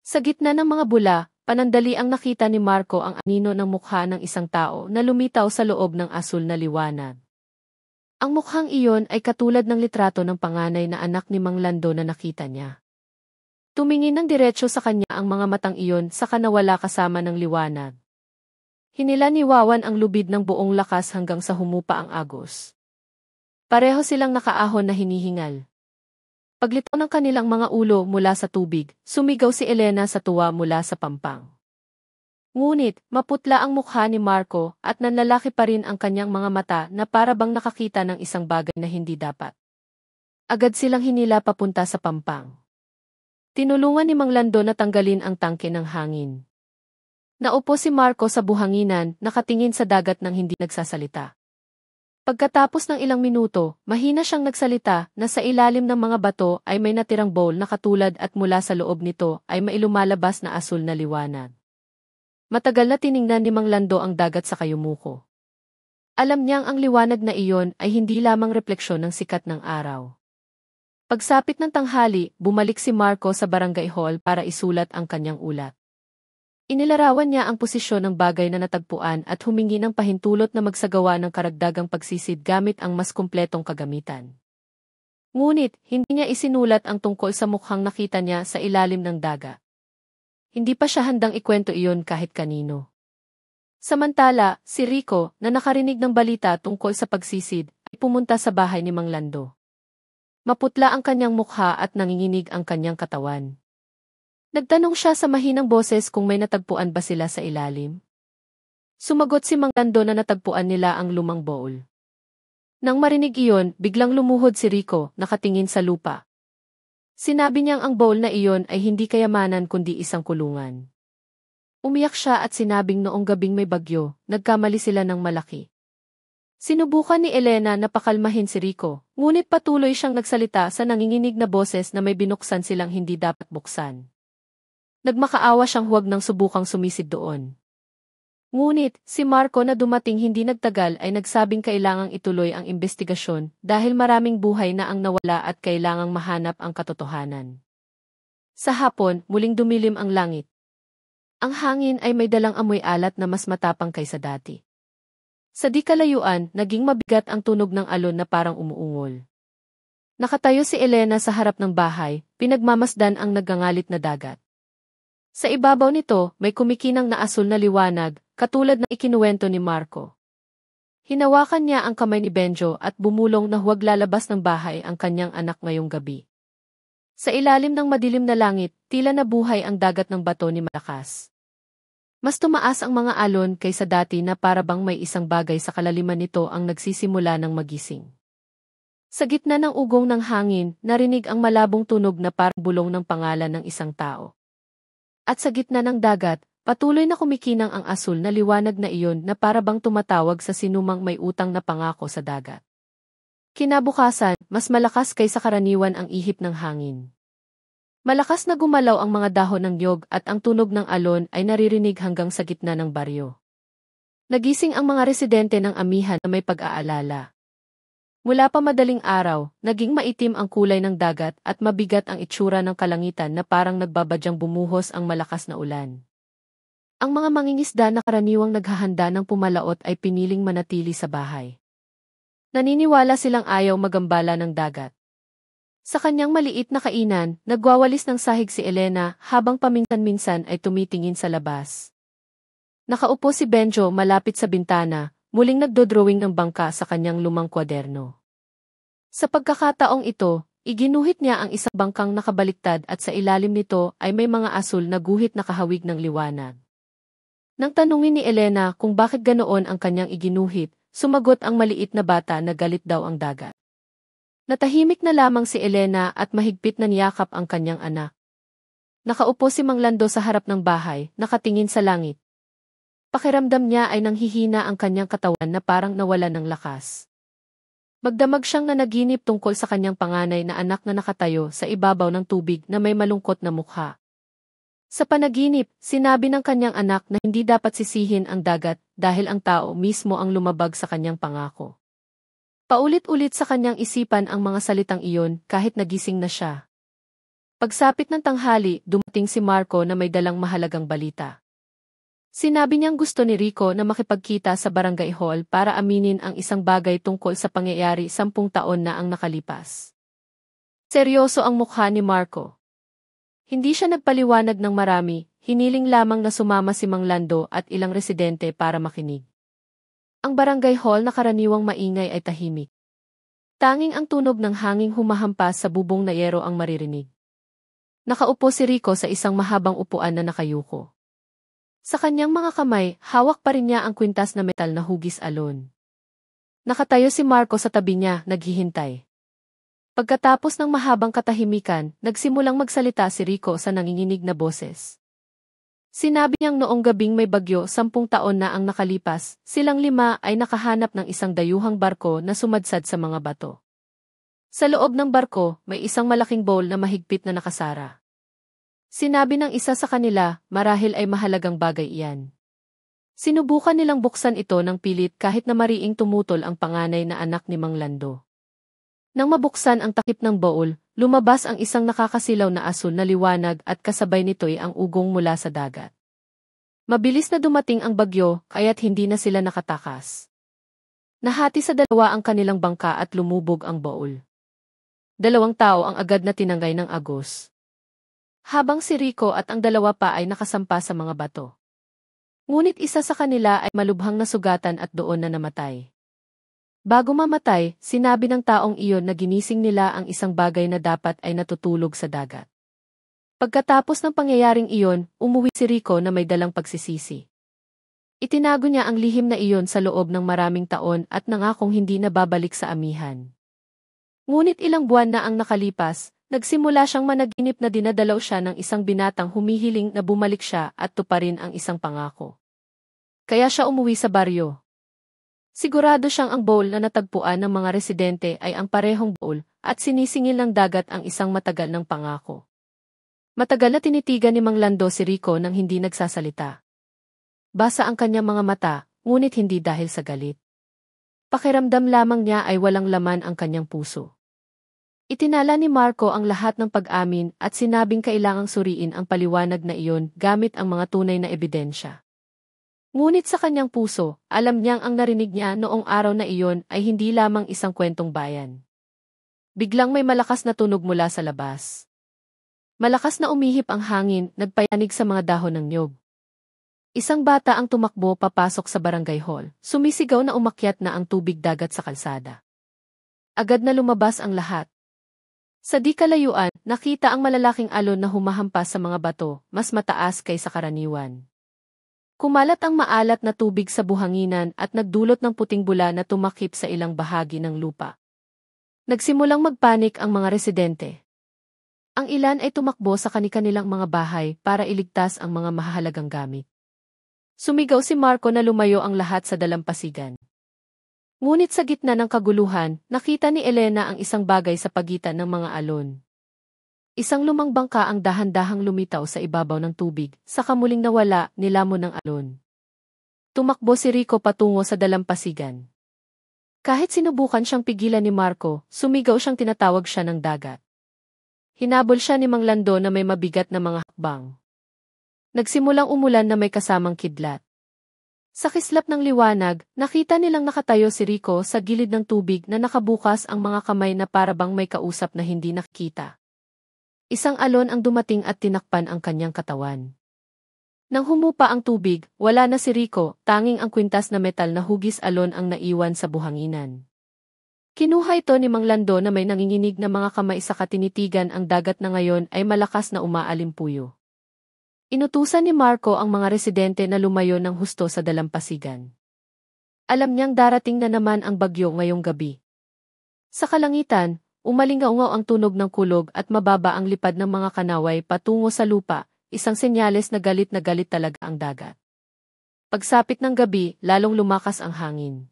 Sa gitna ng mga bula, panandali ang nakita ni Marco ang anino ng mukha ng isang tao na lumitaw sa loob ng asul na liwanag. Ang mukhang iyon ay katulad ng litrato ng panganay na anak ni Mang Lando na nakita niya. Tumingin ng diretso sa kanya ang mga matang iyon saka nawala kasama ng liwanag. Hinila ni Wawan ang lubid ng buong lakas hanggang sa humupa ang agos. Pareho silang nakaahon na hinihingal. Paglitaw ng kanilang mga ulo mula sa tubig, sumigaw si Elena sa tuwa mula sa pampang. Ngunit, maputla ang mukha ni Marco at nanlalaki pa rin ang kanyang mga mata na para bang nakakita ng isang bagay na hindi dapat. Agad silang hinila papunta sa pampang. Tinulungan ni Mang Lando na tanggalin ang tangke ng hangin. Naupo si Marco sa buhanginan, nakatingin sa dagat nang hindi nagsasalita. Pagkatapos ng ilang minuto, mahina siyang nagsalita na sa ilalim ng mga bato ay may natirang bowl na katulad at mula sa loob nito ay may lumalabas na asul na liwanag. Matagal na tiningnan ni Mang Lando ang dagat sa kayumuko. Alam niyang ang liwanag na iyon ay hindi lamang refleksyon ng sikat ng araw. Pagsapit ng tanghali, bumalik si Marco sa barangay hall para isulat ang kanyang ulat. Inilarawan niya ang posisyon ng bagay na natagpuan at humingi ng pahintulot na magsagawa ng karagdagang pagsisid gamit ang mas kumpletong kagamitan. Ngunit, hindi niya isinulat ang tungkol sa mukhang nakita niya sa ilalim ng dagat. Hindi pa siya handang ikwento iyon kahit kanino. Samantala, si Rico, na nakarinig ng balita tungkol sa pagsisid, ay pumunta sa bahay ni Mang Lando. Maputla ang kanyang mukha at nanginginig ang kanyang katawan. Nagtanong siya sa mahinang boses kung may natagpuan ba sila sa ilalim. Sumagot si Mang Lando na natagpuan nila ang lumang bowl. Nang marinig iyon, biglang lumuhod si Rico, nakatingin sa lupa. Sinabi niyang ang bowl na iyon ay hindi kayamanan kundi isang kulungan. Umiyak siya at sinabing noong gabing may bagyo, nagkamali sila ng malaki. Sinubukan ni Elena na pakalmahin si Rico, ngunit patuloy siyang nagsalita sa nanginginig na boses na may binuksan silang hindi dapat buksan. Nagmakaawa siyang huwag nang subukang sumisid doon. Ngunit, si Marco na dumating hindi nagtagal ay nagsabing kailangang ituloy ang investigasyon dahil maraming buhay na ang nawala at kailangang mahanap ang katotohanan. Sa hapon, muling dumilim ang langit. Ang hangin ay may dalang amoy alat na mas matapang kaysa dati. Sa di kalayuan, naging mabigat ang tunog ng alon na parang umuungol. Nakatayo si Elena sa harap ng bahay, pinagmamasdan ang nagangalit na dagat. Sa ibabaw nito, may kumikinang na asul na liwanag, katulad ng ikinuwento ni Marco. Hinawakan niya ang kamay ni Benjo at bumulong na huwag lalabas ng bahay ang kanyang anak ngayong gabi. Sa ilalim ng madilim na langit, tila nabuhay ang dagat ng bato ni Malakas. Mas tumaas ang mga alon kaysa dati na para bang may isang bagay sa kalaliman nito ang nagsisimula ng magising. Sa gitna ng ugong ng hangin, narinig ang malabong tunog na parang bulong ng pangalan ng isang tao. At sa gitna ng dagat, patuloy na kumikinang ang asul na liwanag na iyon na para bang tumatawag sa sinumang may utang na pangako sa dagat. Kinabukasan, mas malakas kaysa karaniwan ang ihip ng hangin. Malakas na gumalaw ang mga dahon ng niyog at ang tunog ng alon ay naririnig hanggang sa gitna ng baryo. Nagising ang mga residente ng amihan na may pag-aalala. Mula pa madaling araw, naging maitim ang kulay ng dagat at mabigat ang itsura ng kalangitan na parang nagbabadyang bumuhos ang malakas na ulan. Ang mga mangingisda na karaniwang naghahanda ng pumalaot ay piniling manatili sa bahay. Naniniwala silang ayaw magambala ng dagat. Sa kanyang maliit na kainan, nagwawalis ng sahig si Elena habang paminsan-minsan ay tumitingin sa labas. Nakaupo si Benjo malapit sa bintana, muling nagdodrawing ng bangka sa kanyang lumang kwaderno. Sa pagkakataong ito, iginuhit niya ang isang bangkang nakabaliktad at sa ilalim nito ay may mga asul na guhit na kahawig ng liwanag. Nang tanungin ni Elena kung bakit ganoon ang kanyang iginuhit, sumagot ang maliit na bata na galit daw ang dagat. Natahimik na lamang si Elena at mahigpit na niyakap ang kanyang anak. Nakaupo si Mang Lando sa harap ng bahay, nakatingin sa langit. Pakiramdam niya ay nanghihina ang kanyang katawan na parang nawalan ng lakas. Magdamag siyang nanaginip tungkol sa kanyang panganay na anak na nakatayo sa ibabaw ng tubig na may malungkot na mukha. Sa panaginip, sinabi ng kanyang anak na hindi dapat sisihin ang dagat dahil ang tao mismo ang lumabag sa kanyang pangako. Paulit-ulit sa kanyang isipan ang mga salitang iyon kahit nagising na siya. Pagsapit ng tanghali, dumating si Marco na may dalang mahalagang balita. Sinabi niyang gusto ni Rico na makipagkita sa barangay hall para aminin ang isang bagay tungkol sa pangyayari 10 taon na ang nakalipas. Seryoso ang mukha ni Marco. Hindi siya nagpaliwanag ng marami, hiniling lamang na sumama si Mang Lando at ilang residente para makinig. Ang barangay hall na karaniwang maingay ay tahimik. Tanging ang tunog ng hanging humahampas sa bubong na yero ang maririnig. Nakaupo si Rico sa isang mahabang upuan na nakayuko. Sa kanyang mga kamay, hawak pa rin niya ang kwintas na metal na hugis alon. Nakatayo si Marco sa tabi niya, naghihintay. Pagkatapos ng mahabang katahimikan, nagsimulang magsalita si Rico sa nanginginig na boses. Sinabi niyang noong gabing may bagyo 10 taon na ang nakalipas, silang 5 ay nakahanap ng isang dayuhang barko na sumadsad sa mga bato. Sa loob ng barko, may isang malaking bowl na mahigpit na nakasara. Sinabi ng isa sa kanila, marahil ay mahalagang bagay iyan. Sinubukan nilang buksan ito ng pilit kahit na mariing tumutol ang panganay na anak ni Mang Lando. Nang mabuksan ang takip ng bowl, lumabas ang isang nakakasilaw na asul na liwanag at kasabay nito'y ang ugong mula sa dagat. Mabilis na dumating ang bagyo, kaya't hindi na sila nakatakas. Nahati sa dalawa ang kanilang bangka at lumubog ang bowl. 2 tao ang agad na tinangay ng agos. Habang si Rico at ang 2 pa ay nakasampa sa mga bato. Ngunit isa sa kanila ay malubhang nasugatan at doon na namatay. Bago mamatay, sinabi ng taong iyon na ginising nila ang isang bagay na dapat ay natutulog sa dagat. Pagkatapos ng pangyayaring iyon, umuwi si Rico na may dalang pagsisisi. Itinago niya ang lihim na iyon sa loob ng maraming taon at nangakong hindi na babalik sa amihan. Ngunit ilang buwan na ang nakalipas, nagsimula siyang managinip na dinadalaw siya ng isang binatang humihiling na bumalik siya at tuparin ang isang pangako. Kaya siya umuwi sa baryo. Sigurado siyang ang bowl na natagpuan ng mga residente ay ang parehong bowl at sinisingil ng dagat ang isang matagal ng pangako. Matagal na tinitigan ni Mang Lando si Rico nang hindi nagsasalita. Basa ang kanyang mga mata, ngunit hindi dahil sa galit. Pakiramdam lamang niya ay walang laman ang kanyang puso. Itinala ni Marco ang lahat ng pag-amin at sinabing kailangang suriin ang paliwanag na iyon gamit ang mga tunay na ebidensya. Ngunit sa kanyang puso, alam niyang ang narinig niya noong araw na iyon ay hindi lamang isang kwentong bayan. Biglang may malakas na tunog mula sa labas. Malakas na umihip ang hangin, nagpayanig sa mga dahon ng niyog. Isang bata ang tumakbo papasok sa barangay hall, sumisigaw na umakyat na ang tubig dagat sa kalsada. Agad na lumabas ang lahat. Sa di kalayuan, nakita ang malalaking alon na humahampas sa mga bato, mas mataas kaysa karaniwan. Kumalat ang maalat na tubig sa buhanginan at nagdulot ng puting bula na tumakip sa ilang bahagi ng lupa. Nagsimulang magpanik ang mga residente. Ang ilan ay tumakbo sa kani-kanilang mga bahay para iligtas ang mga mahahalagang gamit. Sumigaw si Marco na lumayo ang lahat sa dalampasigan. Ngunit sa gitna ng kaguluhan, nakita ni Elena ang isang bagay sa pagitan ng mga alon. Isang lumang bangka ang dahan-dahang lumitaw sa ibabaw ng tubig, saka muling nawala, nilamon ng alon. Tumakbo si Rico patungo sa dalampasigan. Kahit sinubukan siyang pigilan ni Marco, sumigaw siyang tinatawag siya ng dagat. Hinabol siya ni Mang Lando na may mabigat na mga hakbang. Nagsimulang umulan na may kasamang kidlat. Sa kislap ng liwanag, nakita nilang nakatayo si Rico sa gilid ng tubig na nakabukas ang mga kamay na parabang may kausap na hindi nakikita. Isang alon ang dumating at tinakpan ang kanyang katawan. Nang humupa ang tubig, wala na si Rico, tanging ang kwintas na metal na hugis alon ang naiwan sa buhanginan. Kinuha ito ni Mang Lando na may nanginginig na mga kamay sa katinitigan ang dagat na ngayon ay malakas na umaalimpuyo. Inutusan ni Marco ang mga residente na lumayo ng husto sa dalampasigan. Alam niyang darating na naman ang bagyo ngayong gabi. Sa kalangitan, umalingaungaw ang tunog ng kulog at mababa ang lipad ng mga kanaway patungo sa lupa, isang senyales na galit talaga ang dagat. Pagsapit ng gabi, lalong lumakas ang hangin.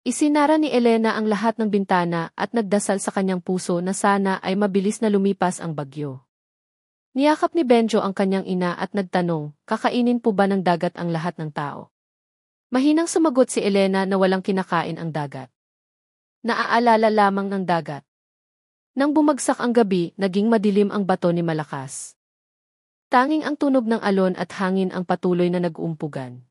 Isinara ni Elena ang lahat ng bintana at nagdasal sa kanyang puso na sana ay mabilis na lumipas ang bagyo. Niyakap ni Benjo ang kanyang ina at nagtanong, kakainin po ba ng dagat ang lahat ng tao? Mahinang sumagot si Elena na walang kinakain ang dagat. Naaalala lamang ng dagat. Nang bumagsak ang gabi, naging madilim ang bato ni Malakas. Tanging ang tunog ng alon at hangin ang patuloy na nag-uumpugan.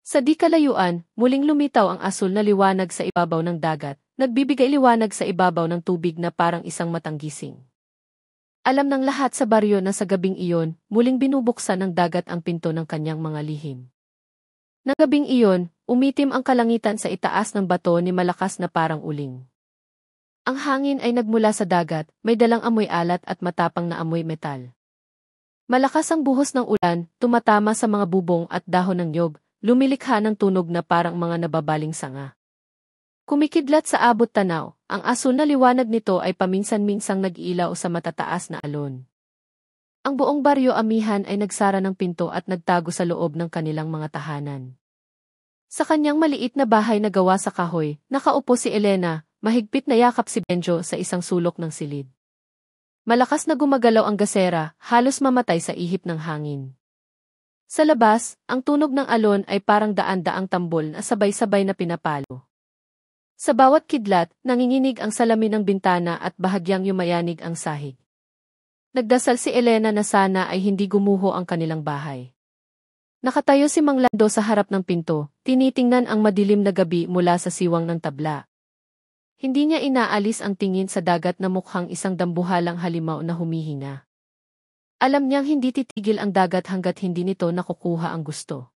Sa di kalayuan, muling lumitaw ang asul na liwanag sa ibabaw ng dagat, nagbibigay liwanag sa ibabaw ng tubig na parang isang matang gising. Alam ng lahat sa baryo na sa gabing iyon, muling binubuksan ng dagat ang pinto ng kanyang mga lihim. Nang gabing iyon, umitim ang kalangitan sa itaas ng bato ni Malakas na parang uling. Ang hangin ay nagmula sa dagat, may dalang amoy alat at matapang na amoy metal. Malakas ang buhos ng ulan, tumatama sa mga bubong at dahon ng niyog, lumilikha ng tunog na parang mga nababaling sanga. Kumikidlat sa abot tanaw, ang asul na liwanag nito ay paminsan-minsang nag-ilaw sa matataas na alon. Ang buong baryo amihan ay nagsara ng pinto at nagtago sa loob ng kanilang mga tahanan. Sa kanyang maliit na bahay na gawa sa kahoy, nakaupo si Elena, mahigpit na yakap si Benjo sa isang sulok ng silid. Malakas na gumagalaw ang gasera, halos mamatay sa ihip ng hangin. Sa labas, ang tunog ng alon ay parang daan-daang tambol na sabay-sabay na pinapalo. Sa bawat kidlat, nanginginig ang salamin ng bintana at bahagyang yumayanig ang sahig. Nagdasal si Elena na sana ay hindi gumuho ang kanilang bahay. Nakatayo si Mang Lando sa harap ng pinto, tinitingnan ang madilim na gabi mula sa siwang ng tabla. Hindi niya inaalis ang tingin sa dagat na mukhang isang dambuhalang halimaw na humihinga. Alam niyang hindi titigil ang dagat hanggat hindi nito nakukuha ang gusto.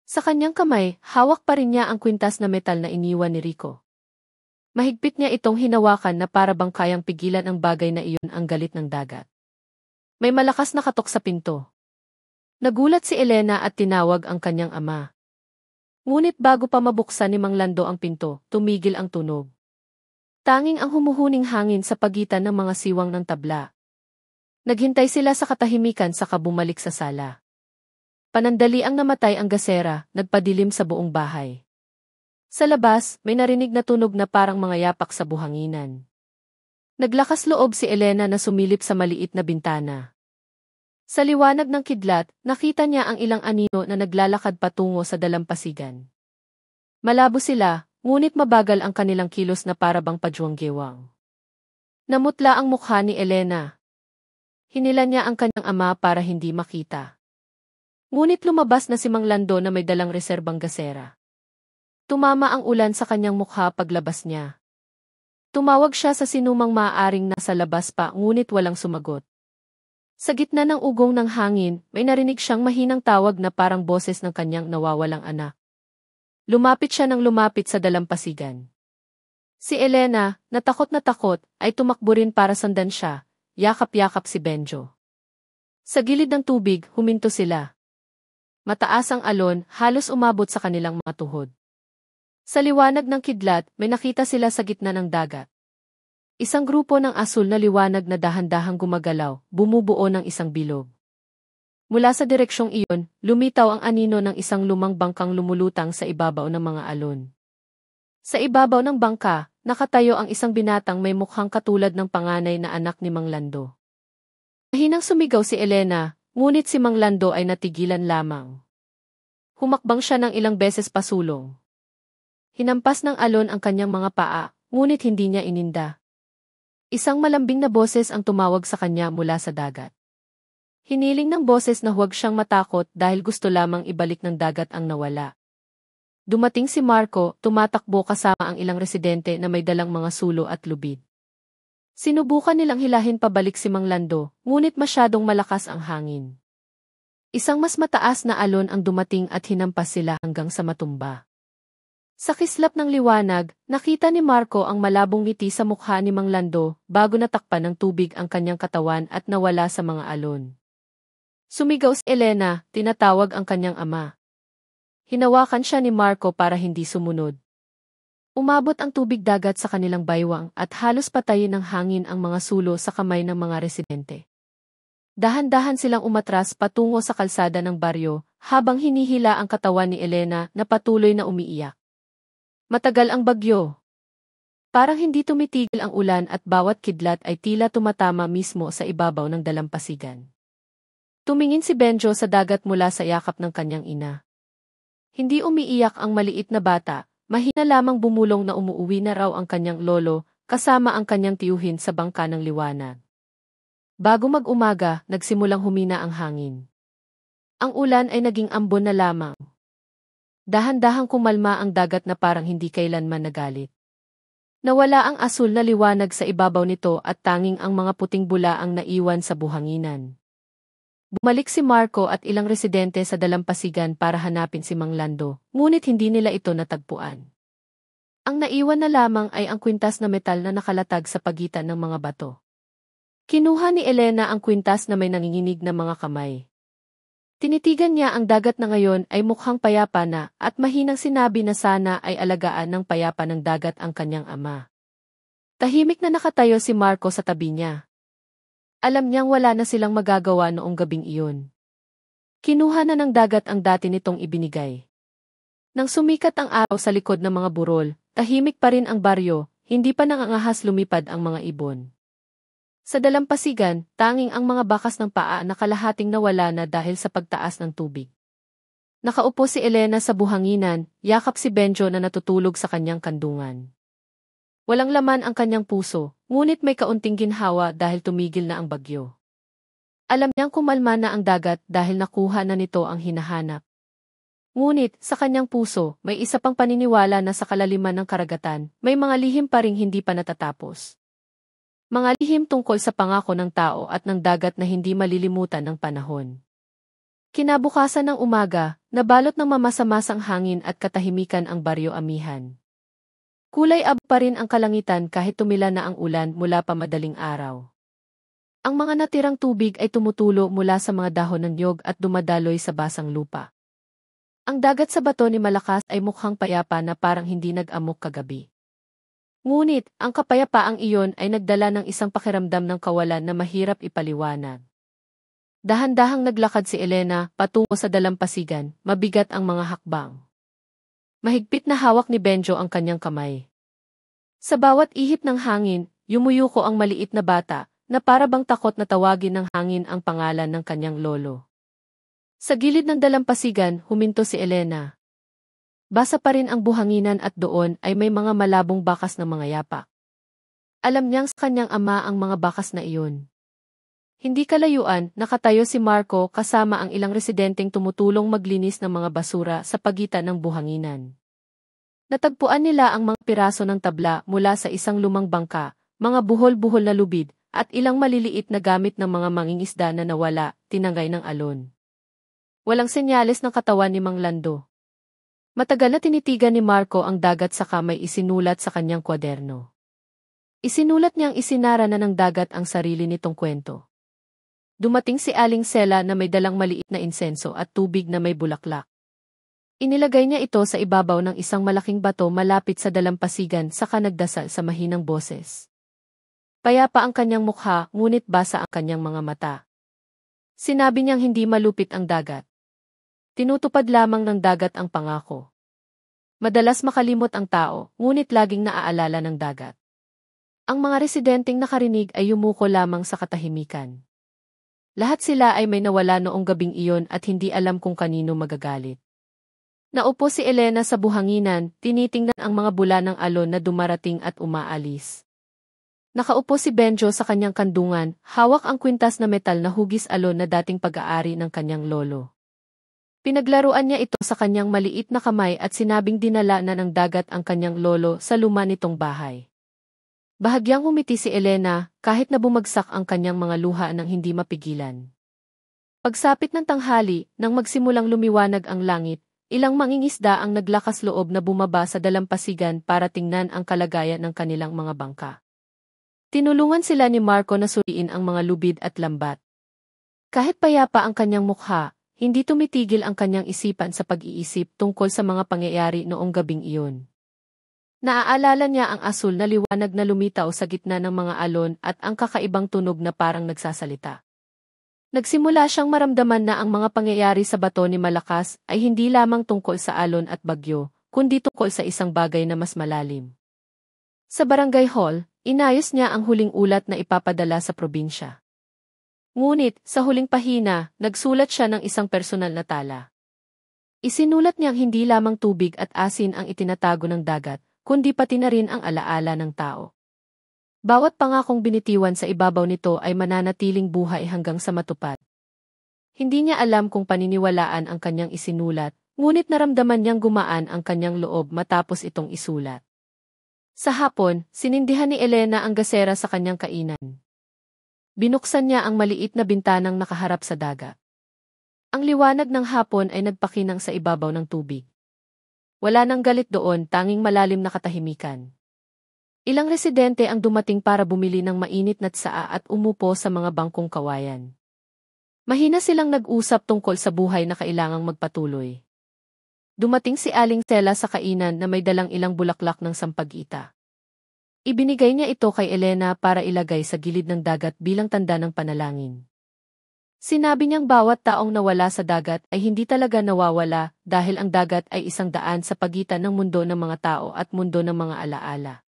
Sa kanyang kamay, hawak pa rin niya ang kwintas na metal na iniwan ni Rico. Mahigpit niya itong hinawakan na para bang kayang pigilan ang bagay na iyon ang galit ng dagat. May malakas na katok sa pinto. Nagulat si Elena at tinawag ang kanyang ama. Ngunit bago pa mabuksan ni Mang Lando ang pinto, tumigil ang tunog. Tanging ang humuhuning hangin sa pagitan ng mga siwang ng tabla. Naghintay sila sa katahimikan saka bumalik sa sala. Panandali ang namatay ang gasera, nagpadilim sa buong bahay. Sa labas, may narinig na tunog na parang mga yapak sa buhanginan. Naglakas loob si Elena na sumilip sa maliit na bintana. Sa liwanag ng kidlat, nakita niya ang ilang anino na naglalakad patungo sa dalampasigan. Malabo sila, ngunit mabagal ang kanilang kilos na parabang pajuwang-gewang. Namutla ang mukha ni Elena. Hinilan niya ang kanyang ama para hindi makita. Ngunit lumabas na si Mang Lando na may dalang reserbang gasera. Tumama ang ulan sa kanyang mukha paglabas niya. Tumawag siya sa sinumang maaaring nasa labas pa ngunit walang sumagot. Sa gitna ng ugong ng hangin, may narinig siyang mahinang tawag na parang boses ng kanyang nawawalang anak. Lumapit siya ng lumapit sa dalampasigan. Si Elena, na takot, ay tumakbo rin para sundan siya. Yakap-yakap si Benjo. Sa gilid ng tubig, huminto sila. Mataas ang alon, halos umabot sa kanilang mga tuhod. Sa liwanag ng kidlat, may nakita sila sa gitna ng dagat. Isang grupo ng asul na liwanag na dahan-dahang gumagalaw, bumubuo ng isang bilog. Mula sa direksyong iyon, lumitaw ang anino ng isang lumang bangkang lumulutang sa ibabaw ng mga alon. Sa ibabaw ng bangka, nakatayo ang isang binatang may mukhang katulad ng panganay na anak ni Mang Lando. Mahinang sumigaw si Elena, ngunit si Mang Lando ay natigilan lamang. Humakbang siya ng ilang beses pasulong. Hinampas ng alon ang kanyang mga paa, ngunit hindi niya ininda. Isang malambing na boses ang tumawag sa kanya mula sa dagat. Hiniling ng boses na huwag siyang matakot dahil gusto lamang ibalik ng dagat ang nawala. Dumating si Marco, tumatakbo kasama ang ilang residente na may dalang mga sulo at lubid. Sinubukan nilang hilahin pabalik si Mang Lando, ngunit masyadong malakas ang hangin. Isang mas mataas na alon ang dumating at hinampas sila hanggang sa matumba. Sa kislap ng liwanag, nakita ni Marco ang malabong ngiti sa mukha ni Mang Lando bago natakpan ng tubig ang kanyang katawan at nawala sa mga alon. Sumigaw si Elena, tinatawag ang kanyang ama. Hinawakan siya ni Marco para hindi sumunod. Umabot ang tubig dagat sa kanilang baywang at halos patayin ng hangin ang mga sulo sa kamay ng mga residente. Dahan-dahan silang umatras patungo sa kalsada ng baryo habang hinihila ang katawan ni Elena na patuloy na umiiyak. Matagal ang bagyo. Parang hindi tumitigil ang ulan at bawat kidlat ay tila tumatama mismo sa ibabaw ng dalampasigan. Tumingin si Benjo sa dagat mula sa yakap ng kanyang ina. Hindi umiiyak ang maliit na bata, mahina lamang bumulong na umuuwi na raw ang kanyang lolo, kasama ang kanyang tiyuhin sa bangka ng liwanag. Bago mag-umaga, nagsimulang humina ang hangin. Ang ulan ay naging ambon na lamang. Dahan-dahang kumalma ang dagat na parang hindi kailanman nagalit. Nawala ang asul na liwanag sa ibabaw nito at tanging ang mga puting bula ang naiwan sa buhanginan. Bumalik si Marco at ilang residente sa dalampasigan para hanapin si Mang Lando, ngunit hindi nila ito natagpuan. Ang naiwan na lamang ay ang kwintas na metal na nakalatag sa pagitan ng mga bato. Kinuha ni Elena ang kwintas na may nanginginig na mga kamay. Tinitigan niya ang dagat na ngayon ay mukhang payapa na at mahinang sinabi na sana ay alagaan ng payapa ng dagat ang kanyang ama. Tahimik na nakatayo si Marco sa tabi niya. Alam niyang wala na silang magagawa noong gabing iyon. Kinuha na ng dagat ang dati nitong ibinigay. Nang sumikat ang araw sa likod ng mga burol, tahimik pa rin ang baryo, hindi pa nangangahas lumipad ang mga ibon. Sa dalampasigan, tanging ang mga bakas ng paa na kalahating nawala na dahil sa pagtaas ng tubig. Nakaupo si Elena sa buhanginan, yakap si Benjo na natutulog sa kanyang kandungan. Walang laman ang kanyang puso, ngunit may kaunting ginhawa dahil tumigil na ang bagyo. Alam niyang kumalma na ang dagat dahil nakuha na nito ang hinahanap. Ngunit, sa kanyang puso, may isa pang paniniwala na sa kalaliman ng karagatan, may mga lihim pa ring hindi pa natatapos. Mga lihim tungkol sa pangako ng tao at ng dagat na hindi malilimutan ng panahon. Kinabukasan ng umaga, nabalot ng mamasa-masang hangin at katahimikan ang baryo Amihan. Kulay abo pa rin ang kalangitan kahit tumila na ang ulan mula pa madaling araw. Ang mga natirang tubig ay tumutulo mula sa mga dahon ng niyog at dumadaloy sa basang lupa. Ang dagat sa bato ni Malakas ay mukhang payapa na parang hindi nag-amok kagabi. Ngunit, ang kapayapaang iyon ay nagdala ng isang pakiramdam ng kawalan na mahirap ipaliwanag. Dahan-dahang naglakad si Elena patungo sa dalampasigan, mabigat ang mga hakbang. Mahigpit na hawak ni Benjo ang kanyang kamay. Sa bawat ihip ng hangin, yumuyuko ang maliit na bata, na para bang takot na tawagin ng hangin ang pangalan ng kanyang lolo. Sa gilid ng dalampasigan, huminto si Elena. Basa pa rin ang buhanginan at doon ay may mga malabong bakas ng mga yapak. Alam niyang sa kanyang ama ang mga bakas na iyon. Hindi kalayuan, nakatayo si Marco kasama ang ilang residenteng tumutulong maglinis ng mga basura sa pagitan ng buhanginan. Natagpuan nila ang mga piraso ng tabla mula sa isang lumang bangka, mga buhol-buhol na lubid, at ilang maliliit na gamit ng mga mangingisda na nawala, tinangay ng alon. Walang senyales ng katawan ni Mang Lando. Matagal na tinitigan ni Marco ang dagat saka may isinulat sa kanyang kwaderno. Isinulat niyang isinara na ng dagat ang sarili nitong kwento. Dumating si Aling Sela na may dalang maliit na insenso at tubig na may bulaklak. Inilagay niya ito sa ibabaw ng isang malaking bato malapit sa dalampasigan saka nagdasal sa mahinang boses. Payapa ang kanyang mukha, ngunit basa ang kanyang mga mata. Sinabi niyang hindi malupit ang dagat. Tinutupad lamang ng dagat ang pangako. Madalas makalimot ang tao, ngunit laging naaalala ng dagat. Ang mga residenteng nakarinig ay yumuko lamang sa katahimikan. Lahat sila ay may nawala noong gabing iyon at hindi alam kung kanino magagalit. Naupo si Elena sa buhanginan, tinitingnan ang mga bula ng alon na dumarating at umaalis. Nakaupo si Benjo sa kanyang kandungan, hawak ang kwintas na metal na hugis alon na dating pag-aari ng kanyang lolo. Pinaglaruan niya ito sa kanyang maliit na kamay at sinabing dinala na ng dagat ang kanyang lolo sa luma nitong bahay. Bahagyang humiti si Elena, kahit na bumagsak ang kanyang mga luha nang hindi mapigilan. Pagsapit ng tanghali, nang magsimulang lumiwanag ang langit, ilang mangingisda ang naglakas loob na bumaba sa dalampasigan para tingnan ang kalagayan ng kanilang mga bangka. Tinulungan sila ni Marco na suriin ang mga lubid at lambat. Kahit payapa ang kanyang mukha, hindi tumitigil ang kanyang isipan sa pag-iisip tungkol sa mga pangyayari noong gabing iyon. Naaalala niya ang asul na liwanag na lumitaw sa gitna ng mga alon at ang kakaibang tunog na parang nagsasalita. Nagsimula siyang maramdaman na ang mga pangyayari sa bato ni Malakas ay hindi lamang tungkol sa alon at bagyo, kundi tungkol sa isang bagay na mas malalim. Sa barangay hall, inayos niya ang huling ulat na ipapadala sa probinsya. Ngunit, sa huling pahina, nagsulat siya ng isang personal na tala. Isinulat niyang hindi lamang tubig at asin ang itinatago ng dagat, kundi pati na rin ang alaala ng tao. Bawat pangakong binitiwan sa ibabaw nito ay mananatiling buhay hanggang sa matupad. Hindi niya alam kung paniniwalaan ang kanyang isinulat, ngunit naramdaman niyang gumaan ang kanyang loob matapos itong isulat. Sa hapon, sinindihan ni Elena ang gasera sa kanyang kainan. Binuksan niya ang maliit na bintanang nakaharap sa dagat. Ang liwanag ng hapon ay nagpakinang sa ibabaw ng tubig. Wala nang galit doon, tanging malalim na katahimikan. Ilang residente ang dumating para bumili ng mainit na tsaa at umupo sa mga bangkong kawayan. Mahina silang nag-usap tungkol sa buhay na kailangang magpatuloy. Dumating si Aling Stella sa kainan na may dalang ilang bulaklak ng sampagita. Ibinigay niya ito kay Elena para ilagay sa gilid ng dagat bilang tanda ng panalangin. Sinabi niyang bawat taong nawala sa dagat ay hindi talaga nawawala dahil ang dagat ay isang daan sa pagitan ng mundo ng mga tao at mundo ng mga alaala.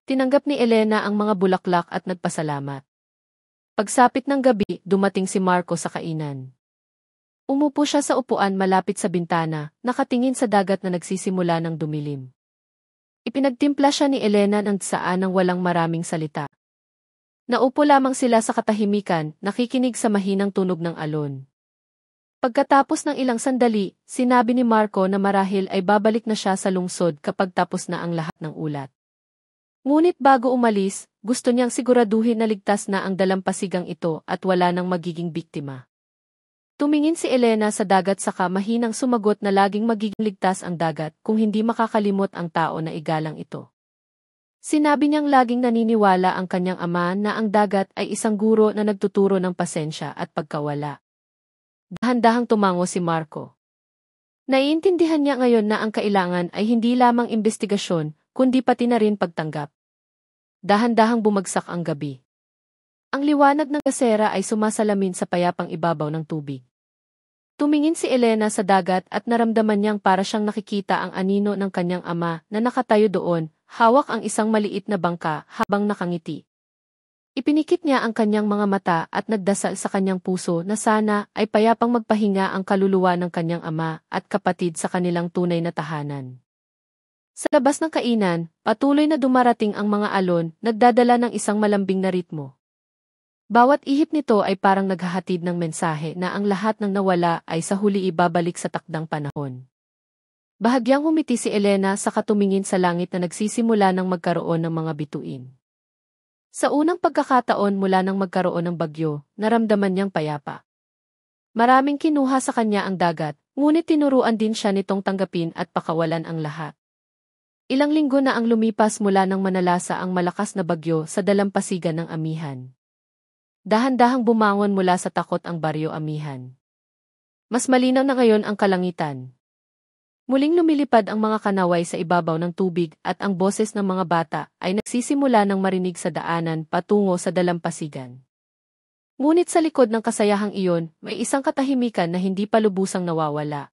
Tinanggap ni Elena ang mga bulaklak at nagpasalamat. Pagsapit ng gabi, dumating si Marco sa kainan. Umupo siya sa upuan malapit sa bintana, nakatingin sa dagat na nagsisimula ng dumilim. Ipinagtimpla siya ni Elena ng tsaa ng walang maraming salita. Naupo lamang sila sa katahimikan, nakikinig sa mahinang tunog ng alon. Pagkatapos ng ilang sandali, sinabi ni Marco na marahil ay babalik na siya sa lungsod kapag tapos na ang lahat ng ulat. Ngunit bago umalis, gusto niyang siguraduhin na ligtas na ang dalampasigang ito at wala nang magiging biktima. Tumingin si Elena sa dagat saka mahinang sumagot na laging magiging ligtas ang dagat kung hindi makakalimot ang tao na igalang ito. Sinabi niyang laging naniniwala ang kanyang ama na ang dagat ay isang guro na nagtuturo ng pasensya at pagkawala. Dahan-dahang tumango si Marco. Naiintindihan niya ngayon na ang kailangan ay hindi lamang imbestigasyon, kundi pati na rin pagtanggap. Dahan-dahang bumagsak ang gabi. Ang liwanag ng gasera ay sumasalamin sa payapang ibabaw ng tubig. Tumingin si Elena sa dagat at naramdaman niyang para siyang nakikita ang anino ng kanyang ama na nakatayo doon, hawak ang isang maliit na bangka habang nakangiti. Ipinikit niya ang kanyang mga mata at nagdasal sa kanyang puso na sana ay payapang magpahinga ang kaluluwa ng kanyang ama at kapatid sa kanilang tunay na tahanan. Sa labas ng kainan, patuloy na dumarating ang mga alon, nagdadala ng isang malambing na ritmo. Bawat ihip nito ay parang naghahatid ng mensahe na ang lahat ng nawala ay sa huli ibabalik sa takdang panahon. Bahagyang humiti si Elena sa katumingin sa langit na nagsisimula ng magkaroon ng mga bituin. Sa unang pagkakataon mula nang magkaroon ng bagyo, naramdaman niyang payapa. Maraming kinuha sa kanya ang dagat, ngunit tinuruan din siya nitong tanggapin at pakawalan ang lahat. Ilang linggo na ang lumipas mula nang manalasa ang malakas na bagyo sa dalampasigan ng Amihan. Dahan-dahang bumangon mula sa takot ang baryo Amihan. Mas malinaw na ngayon ang kalangitan. Muling lumilipad ang mga kanaway sa ibabaw ng tubig at ang boses ng mga bata ay nagsisimula ng marinig sa daanan patungo sa dalampasigan. Ngunit sa likod ng kasayahang iyon, may isang katahimikan na hindi pa lubusang nawawala.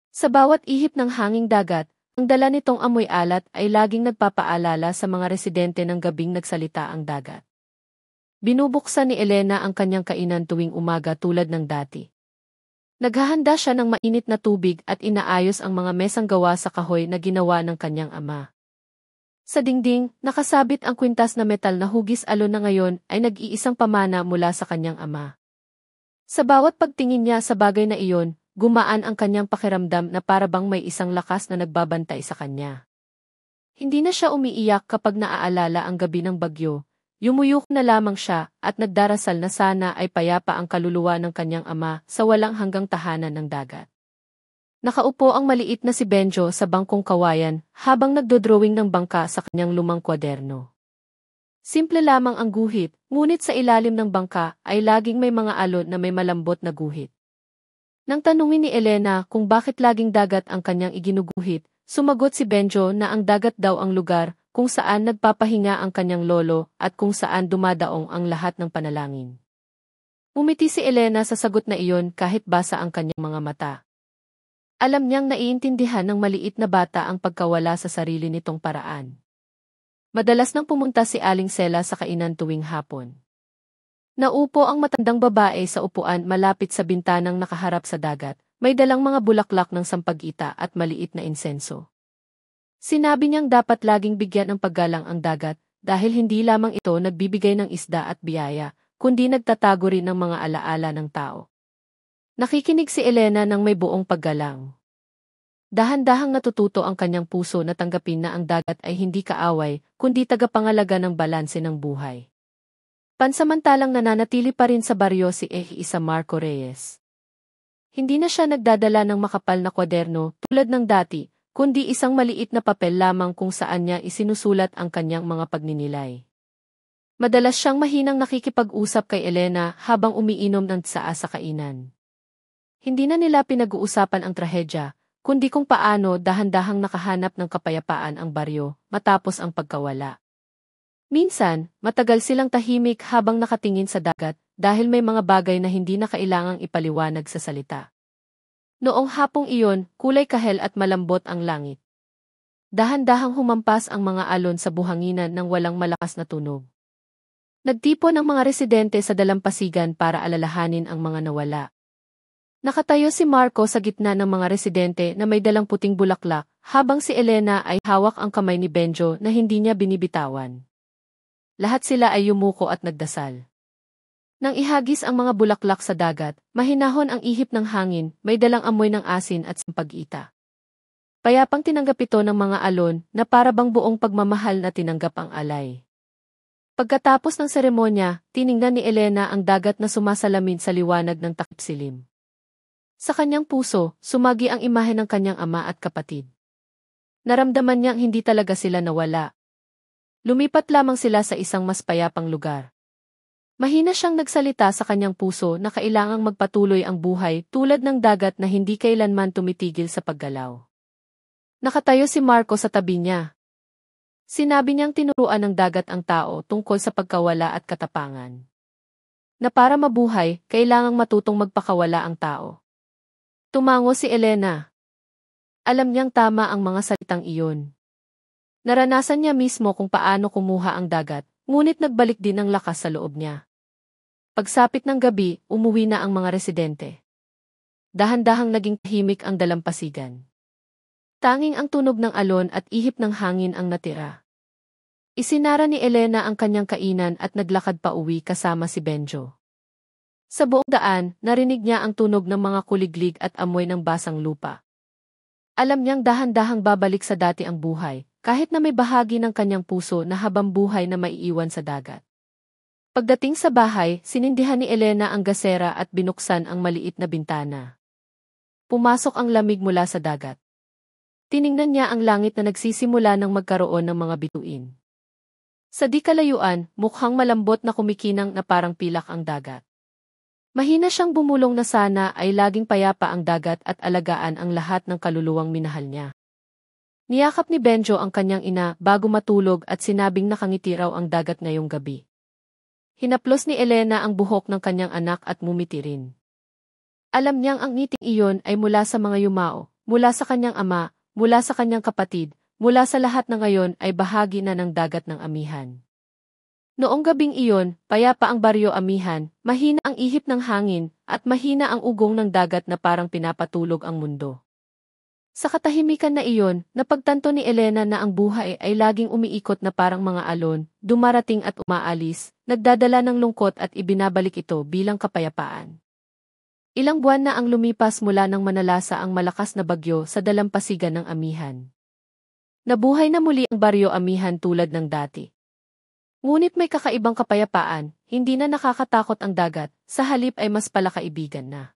Sa bawat ihip ng hanging dagat, ang dala nitong amoy alat ay laging nagpapaalala sa mga residente ng gabing nagsalita ang dagat. Binubuksan ni Elena ang kanyang kainan tuwing umaga tulad ng dati. Naghahanda siya ng mainit na tubig at inaayos ang mga mesang gawa sa kahoy na ginawa ng kanyang ama. Sa dingding, nakasabit ang kwintas na metal na hugis alon na ngayon ay nag-iisang pamana mula sa kanyang ama. Sa bawat pagtingin niya sa bagay na iyon, gumaan ang kanyang pakiramdam na parabang may isang lakas na nagbabantay sa kanya. Hindi na siya umiiyak kapag naaalala ang gabi ng bagyo. Yumuyok na lamang siya at nagdarasal na sana ay payapa ang kaluluwa ng kanyang ama sa walang hanggang tahanan ng dagat. Nakaupo ang maliit na si Benjo sa bangkong kawayan habang nagdodrawing ng bangka sa kanyang lumang kwaderno. Simple lamang ang guhit, ngunit sa ilalim ng bangka ay laging may mga alon na may malambot na guhit. Nang tanungin ni Elena kung bakit laging dagat ang kanyang iginuguhit, sumagot si Benjo na ang dagat daw ang lugar kung saan nagpapahinga ang kanyang lolo at kung saan dumadaong ang lahat ng panalangin. Umiti si Elena sa sagot na iyon kahit basa ang kanyang mga mata. Alam niyang naiintindihan ng maliit na bata ang pagkawala sa sarili nitong paraan. Madalas nang pumunta si Aling Sela sa kainan tuwing hapon. Naupo ang matandang babae sa upuan malapit sa bintanang nakaharap sa dagat, may dalang mga bulaklak ng sampagita at maliit na insenso. Sinabi niyang dapat laging bigyan ng paggalang ang dagat dahil hindi lamang ito nagbibigay ng isda at biyaya, kundi nagtatago rin ng mga alaala ng tao. Nakikinig si Elena ng may buong paggalang. Dahan-dahang natututo ang kanyang puso na tanggapin na ang dagat ay hindi kaaway, kundi tagapangalaga ng balanse ng buhay. Pansamantalang nananatili pa rin sa baryo si Isa Marco Reyes. Hindi na siya nagdadala ng makapal na kwaderno tulad ng dati, kundi isang maliit na papel lamang kung saan niya isinusulat ang kanyang mga pagninilay. Madalas siyang mahinang nakikipag-usap kay Elena habang umiinom ng tsaa sa kainan. Hindi na nila pinag-uusapan ang trahedya, kundi kung paano dahan-dahang nakahanap ng kapayapaan ang baryo matapos ang pagkawala. Minsan, matagal silang tahimik habang nakatingin sa dagat dahil may mga bagay na hindi na kailangang ipaliwanag sa salita. Noong hapong iyon, kulay kahel at malambot ang langit. Dahan-dahang humampas ang mga alon sa buhanginan ng walang malakas na tunog. Nagtipon ang mga residente sa dalampasigan para alalahanin ang mga nawala. Nakatayo si Marco sa gitna ng mga residente na may dalang puting bulaklak, habang si Elena ay hawak ang kamay ni Benjo na hindi niya binibitawan. Lahat sila ay yumuko at nagdasal. Nang ihagis ang mga bulaklak sa dagat, mahinahon ang ihip ng hangin, may dalang amoy ng asin at sampag-ita. Payapang tinanggap ito ng mga alon na parabang buong pagmamahal na tinanggap ang alay. Pagkatapos ng seremonya, tiningnan ni Elena ang dagat na sumasalamin sa liwanag ng takip silim. Sa kanyang puso, sumagi ang imahe ng kanyang ama at kapatid. Naramdaman niyang hindi talaga sila nawala. Lumipat lamang sila sa isang mas payapang lugar. Mahina siyang nagsalita sa kanyang puso na kailangang magpatuloy ang buhay tulad ng dagat na hindi kailanman tumitigil sa paggalaw. Nakatayo si Marco sa tabi niya. Sinabi niyang tinuruan ng dagat ang tao tungkol sa pagkawala at katapangan. Na para mabuhay, kailangang matutong magpakawala ang tao. Tumango si Elena. Alam niyang tama ang mga salitang iyon. Naranasan niya mismo kung paano kumuha ang dagat, ngunit nagbalik din ang lakas sa loob niya. Pagsapit ng gabi, umuwi na ang mga residente. Dahan-dahang naging tahimik ang dalampasigan. Tanging ang tunog ng alon at ihip ng hangin ang natira. Isinara ni Elena ang kanyang kainan at naglakad pa uwi kasama si Benjo. Sa buong daan, narinig niya ang tunog ng mga kuliglig at amoy ng basang lupa. Alam niyang dahan-dahang babalik sa dati ang buhay, kahit na may bahagi ng kanyang puso na habang buhay na maiiwan sa dagat. Pagdating sa bahay, sinindihan ni Elena ang gasera at binuksan ang maliit na bintana. Pumasok ang lamig mula sa dagat. Tiningnan niya ang langit na nagsisimula ng magkaroon ng mga bituin. Sa di kalayuan, mukhang malambot na kumikinang na parang pilak ang dagat. Mahina siyang bumulong na sana ay laging payapa ang dagat at alagaan ang lahat ng kaluluwang minahal niya. Niyakap ni Benjo ang kanyang ina bago matulog at sinabing nakangiti raw ang dagat ngayong gabi. Hinaplos ni Elena ang buhok ng kanyang anak at ngumiti rin. Alam niyang ang ngiting iyon ay mula sa mga yumao, mula sa kanyang ama, mula sa kanyang kapatid, mula sa lahat na ngayon ay bahagi na ng dagat ng amihan. Noong gabing iyon, payapa ang baryo amihan, mahina ang ihip ng hangin, at mahina ang ugong ng dagat na parang pinapatulog ang mundo. Sa katahimikan na iyon, napagtanto ni Elena na ang buhay ay laging umiikot na parang mga alon, dumarating at umaalis, nagdadala ng lungkot at ibinabalik ito bilang kapayapaan. Ilang buwan na ang lumipas mula nang manalasa ang malakas na bagyo sa dalampasigan ng amihan. Nabuhay na muli ang baryo amihan tulad ng dati. Ngunit may kakaibang kapayapaan, hindi na nakakatakot ang dagat, sa halip ay mas palakaibigan na.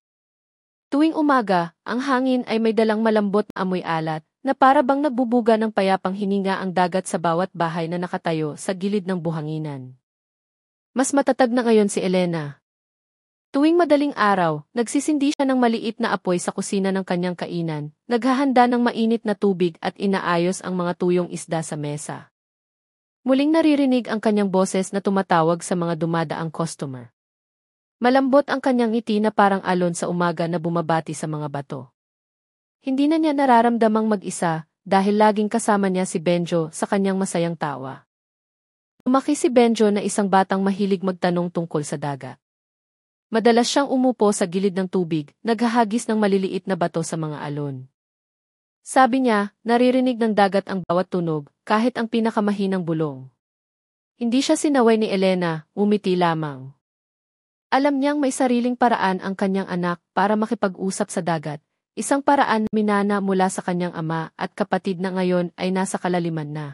Tuwing umaga, ang hangin ay may dalang malambot na amoy alat, na para bang nagbubuga ng payapang hininga ang dagat sa bawat bahay na nakatayo sa gilid ng buhanginan. Mas matatag na ngayon si Elena. Tuwing madaling araw, nagsisindi siya ng maliit na apoy sa kusina ng kanyang kainan, naghahanda ng mainit na tubig at inaayos ang mga tuyong isda sa mesa. Muling naririnig ang kanyang boses na tumatawag sa mga dumadaang customer. Malambot ang kanyang ngiti na parang alon sa umaga na bumabati sa mga bato. Hindi na niya nararamdamang mag-isa dahil laging kasama niya si Benjo sa kanyang masayang tawa. Lumaki si Benjo na isang batang mahilig magtanong tungkol sa dagat. Madalas siyang umupo sa gilid ng tubig, naghahagis ng maliliit na bato sa mga alon. Sabi niya, naririnig ng dagat ang bawat tunog, kahit ang pinakamahinang bulong. Hindi siya sinaway ni Elena, umiti lamang. Alam niyang may sariling paraan ang kanyang anak para makipag-usap sa dagat, isang paraan na minana mula sa kanyang ama at kapatid na ngayon ay nasa kalaliman na.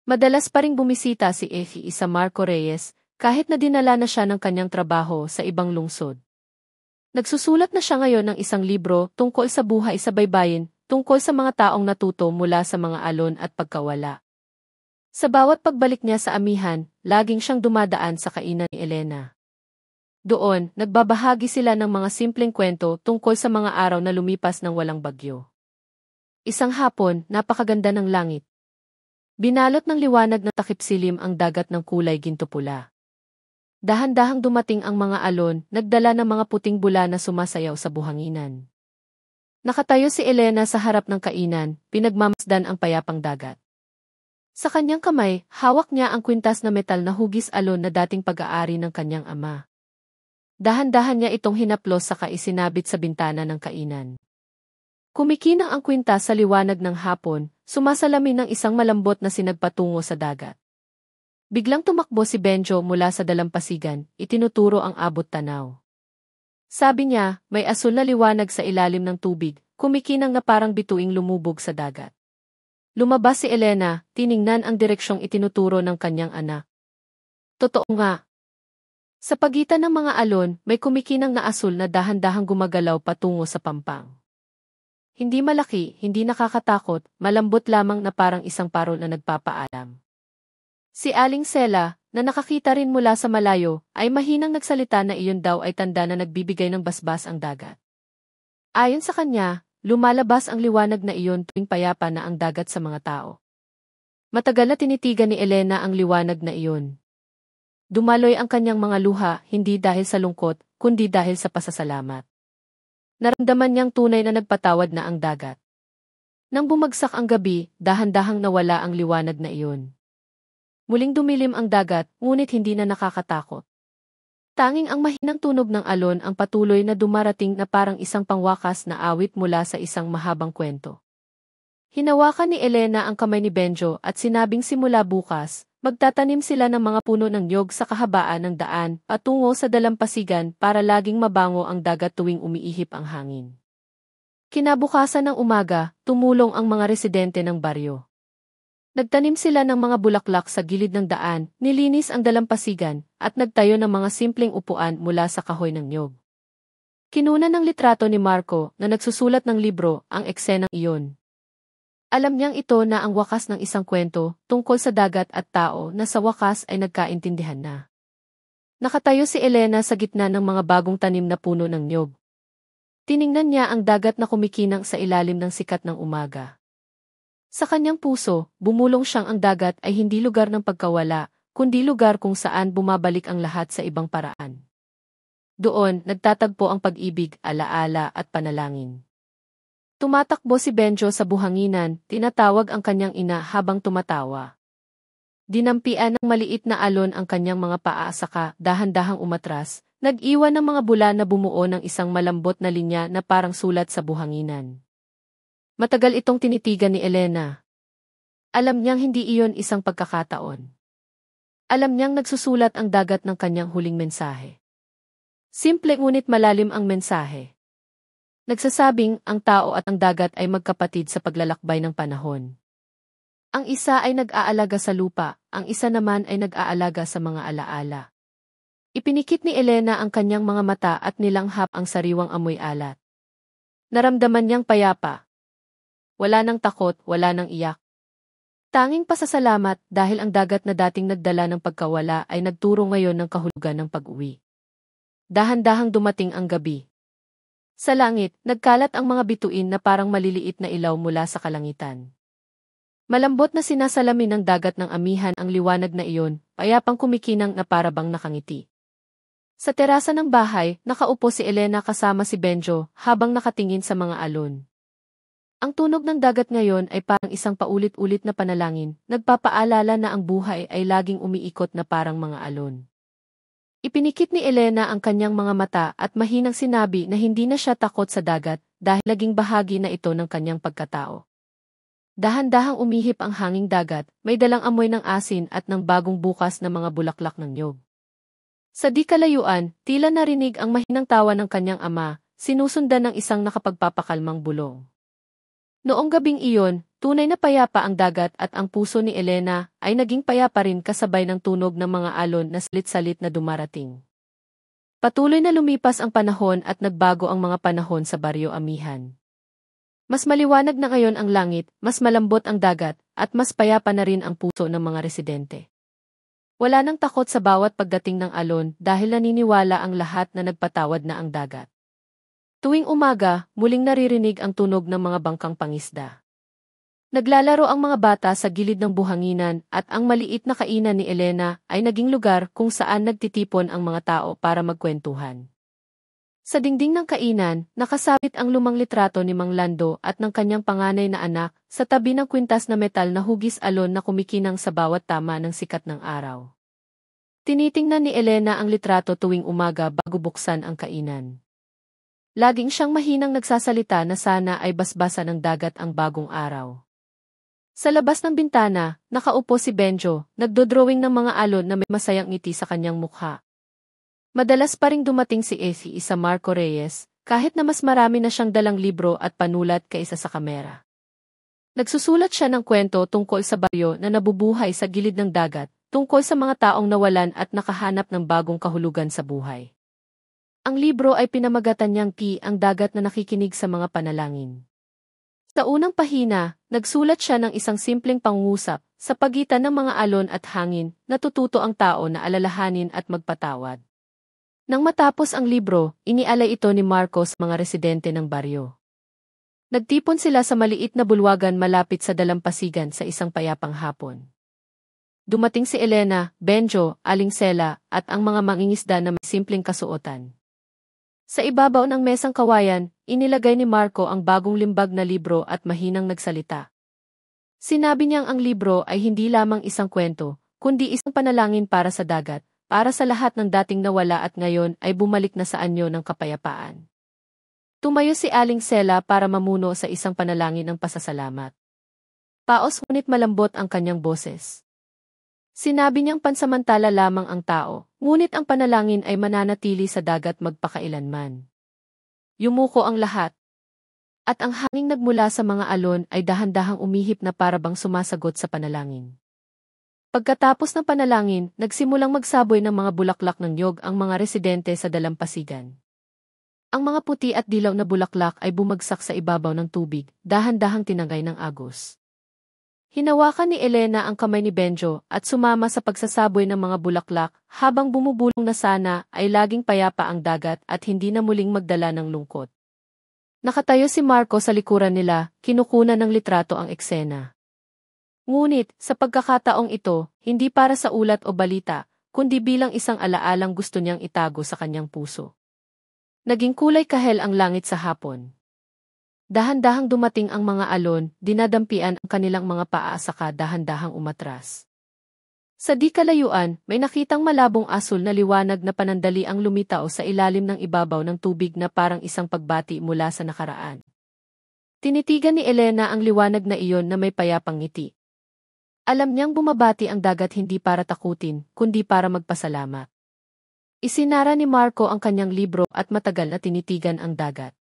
Madalas pa ring bumisita si Efi sa Marco Reyes, kahit na dinala na siya ng kanyang trabaho sa ibang lungsod. Nagsusulat na siya ngayon ng isang libro tungkol sa buhay sa baybayin, tungkol sa mga taong natuto mula sa mga alon at pagkawala. Sa bawat pagbalik niya sa amihan, laging siyang dumadaan sa kainan ni Elena. Doon, nagbabahagi sila ng mga simpleng kwento tungkol sa mga araw na lumipas ng walang bagyo. Isang hapon, napakaganda ng langit. Binalot ng liwanag na takip-silim ang dagat ng kulay ginto-pula. Dahan-dahang dumating ang mga alon, nagdala ng mga puting bula na sumasayaw sa buhanginan. Nakatayo si Elena sa harap ng kainan, pinagmamasdan ang payapang dagat. Sa kanyang kamay, hawak niya ang kwintas na metal na hugis alon na dating pag-aari ng kanyang ama. Dahan-dahan niya itong hinaplos saka isinabit sa bintana ng kainan. Kumikinang ang kwintas sa liwanag ng hapon, sumasalamin ng isang malambot na sinagpatungo sa dagat. Biglang tumakbo si Benjo mula sa dalampasigan, itinuturo ang abot tanaw. Sabi niya, may asul na liwanag sa ilalim ng tubig, kumikinang na parang bituing lumubog sa dagat. Lumabas si Elena, tiningnan ang direksyong itinuturo ng kanyang anak. Totoo nga. Sa pagitan ng mga alon, may kumikinang na asul na dahan-dahang gumagalaw patungo sa pampang. Hindi malaki, hindi nakakatakot, malambot lamang na parang isang parol na nagpapaalam. Si Aling Sela, na nakakita rin mula sa malayo, ay mahinang nagsalita na iyon daw ay tanda na nagbibigay ng basbas ang dagat. Ayon sa kanya, lumalabas ang liwanag na iyon tuwing payapa na ang dagat sa mga tao. Matagal na tinitigan ni Elena ang liwanag na iyon. Dumaloy ang kanyang mga luha, hindi dahil sa lungkot, kundi dahil sa pasasalamat. Naramdaman niyang tunay na nagpatawad na ang dagat. Nang bumagsak ang gabi, dahan-dahang nawala ang liwanag na iyon. Muling dumilim ang dagat, ngunit hindi na nakakatakot. Tanging ang mahinang tunog ng alon ang patuloy na dumarating na parang isang pangwakas na awit mula sa isang mahabang kwento. Hinawakan ni Elena ang kamay ni Benjo at sinabing simula bukas, magtatanim sila ng mga puno ng niyog sa kahabaan ng daan patungo sa dalampasigan para laging mabango ang dagat tuwing umiihip ang hangin. Kinabukasan ng umaga, tumulong ang mga residente ng baryo. Nagtanim sila ng mga bulaklak sa gilid ng daan, nilinis ang dalampasigan, at nagtayo ng mga simpleng upuan mula sa kahoy ng niyog. Kinunan ng litrato ni Marco na nagsusulat ng libro ang eksenang iyon. Alam niyang ito na ang wakas ng isang kwento tungkol sa dagat at tao na sa wakas ay nagkaintindihan na. Nakatayo si Elena sa gitna ng mga bagong tanim na puno ng niyog. Tiningnan niya ang dagat na kumikinang sa ilalim ng sikat ng umaga. Sa kanyang puso, bumulong siyang ang dagat ay hindi lugar ng pagkawala, kundi lugar kung saan bumabalik ang lahat sa ibang paraan. Doon, nagtatagpo ang pag-ibig, alaala at panalangin. Tumatakbo si Benjo sa buhanginan, tinatawag ang kanyang ina habang tumatawa. Dinampian ng maliit na alon ang kanyang mga paa saka dahan-dahang umatras, nag-iwan ng mga bula na bumuo ng isang malambot na linya na parang sulat sa buhanginan. Matagal itong tinitigan ni Elena. Alam niyang hindi iyon isang pagkakataon. Alam niyang nagsusulat ang dagat ng kanyang huling mensahe. Simple ngunit malalim ang mensahe. Nagsasabing ang tao at ang dagat ay magkapatid sa paglalakbay ng panahon. Ang isa ay nag-aalaga sa lupa, ang isa naman ay nag-aalaga sa mga alaala. Ipinikit ni Elena ang kanyang mga mata at nilanghap ang sariwang amoy alat. Naramdaman niyang payapa. Wala nang takot, wala nang iyak. Tanging pasasalamat dahil ang dagat na dating nagdala ng pagkawala ay nagturo ngayon ng kahulugan ng pag-uwi. Dahan-dahang dumating ang gabi. Sa langit, nagkalat ang mga bituin na parang maliliit na ilaw mula sa kalangitan. Malambot na sinasalamin ng dagat ng amihan ang liwanag na iyon, payapang kumikinang na parabang nakangiti. Sa terasa ng bahay, nakaupo si Elena kasama si Benjo habang nakatingin sa mga alon. Ang tunog ng dagat ngayon ay parang isang paulit-ulit na panalangin, nagpapaalala na ang buhay ay laging umiikot na parang mga alon. Ipinikit ni Elena ang kanyang mga mata at mahinang sinabi na hindi na siya takot sa dagat dahil naging bahagi na ito ng kanyang pagkatao. Dahan-dahang umihip ang hanging dagat, may dalang amoy ng asin at ng bagong bukas na mga bulaklak ng niyog. Sa di kalayuan, tila narinig ang mahinang tawa ng kanyang ama, sinusundan ng isang nakapagpapakalmang bulong. Noong gabing iyon, tunay na payapa ang dagat at ang puso ni Elena ay naging payapa rin kasabay ng tunog ng mga alon na salit-salit na dumarating. Patuloy na lumipas ang panahon at nagbago ang mga panahon sa baryo Amihan. Mas maliwanag na ngayon ang langit, mas malambot ang dagat, at mas payapa na rin ang puso ng mga residente. Wala nang takot sa bawat pagdating ng alon dahil naniniwala ang lahat na nagpatawad na ang dagat. Tuwing umaga, muling naririnig ang tunog ng mga bangkang pangisda. Naglalaro ang mga bata sa gilid ng buhanginan at ang maliit na kainan ni Elena ay naging lugar kung saan nagtitipon ang mga tao para magkwentuhan. Sa dingding ng kainan, nakasabit ang lumang litrato ni Mang Lando at ng kanyang panganay na anak sa tabi ng kwintas na metal na hugis alon na kumikinang sa bawat tama ng sikat ng araw. Tinitingnan ni Elena ang litrato tuwing umaga bago buksan ang kainan. Laging siyang mahinang nagsasalita na sana ay basbasan ng dagat ang bagong araw. Sa labas ng bintana, nakaupo si Benjo, nagdodrawing ng mga alon na may masayang ngiti sa kanyang mukha. Madalas pa ring dumating si Effie sa Marco Reyes, kahit na mas marami na siyang dalang libro at panulat kaysa sa kamera. Nagsusulat siya ng kwento tungkol sa baryo na nabubuhay sa gilid ng dagat, tungkol sa mga taong nawalan at nakahanap ng bagong kahulugan sa buhay. Ang libro ay pinamagatan niyang Ki ang dagat na nakikinig sa mga panalangin. Sa unang pahina, nagsulat siya ng isang simpleng pangungusap, sa pagitan ng mga alon at hangin, natututo ang tao na alalahanin at magpatawad. Nang matapos ang libro, inialay ito ni Marcos mga residente ng baryo. Nagtipon sila sa maliit na bulwagan malapit sa dalampasigan sa isang payapang hapon. Dumating si Elena, Benjo, Aling Sela, at ang mga mangingisda na may simpleng kasuotan. Sa ibabaw ng mesang kawayan, inilagay ni Marco ang bagong limbag na libro at mahinang nagsalita. Sinabi niyang ang libro ay hindi lamang isang kwento, kundi isang panalangin para sa dagat, para sa lahat ng dating nawala at ngayon ay bumalik na sa anyo ng kapayapaan. Tumayo si Aling Sela para mamuno sa isang panalangin ng pasasalamat. Paos ngunit malambot ang kanyang boses. Sinabi niyang pansamantala lamang ang tao, ngunit ang panalangin ay mananatili sa dagat magpakailanman. Yumuko ang lahat. At ang hanging nagmula sa mga alon ay dahan-dahang umihip na parabang sumasagot sa panalangin. Pagkatapos ng panalangin, nagsimulang magsaboy ng mga bulaklak ng niyog ang mga residente sa dalampasigan. Ang mga puti at dilaw na bulaklak ay bumagsak sa ibabaw ng tubig, dahan-dahang tinangay ng agos. Hinawakan ni Elena ang kamay ni Benjo at sumama sa pagsasaboy ng mga bulaklak habang bumubulong na sana ay laging payapa ang dagat at hindi na muling magdala ng lungkot. Nakatayo si Marco sa likuran nila, kinukunan ng litrato ang eksena. Ngunit, sa pagkakataong ito, hindi para sa ulat o balita, kundi bilang isang alaalang gusto niyang itago sa kanyang puso. Naging kulay kahel ang langit sa hapon. Dahan-dahang dumating ang mga alon, dinadampian ang kanilang mga paa saka dahan-dahang umatras. Sa di kalayuan, may nakitang malabong asul na liwanag na panandali ang lumitaw sa ilalim ng ibabaw ng tubig na parang isang pagbati mula sa nakaraan. Tinitigan ni Elena ang liwanag na iyon na may payapang ngiti. Alam niyang bumabati ang dagat hindi para takutin, kundi para magpasalamat. Isinara ni Marco ang kanyang libro at matagal na tinitigan ang dagat.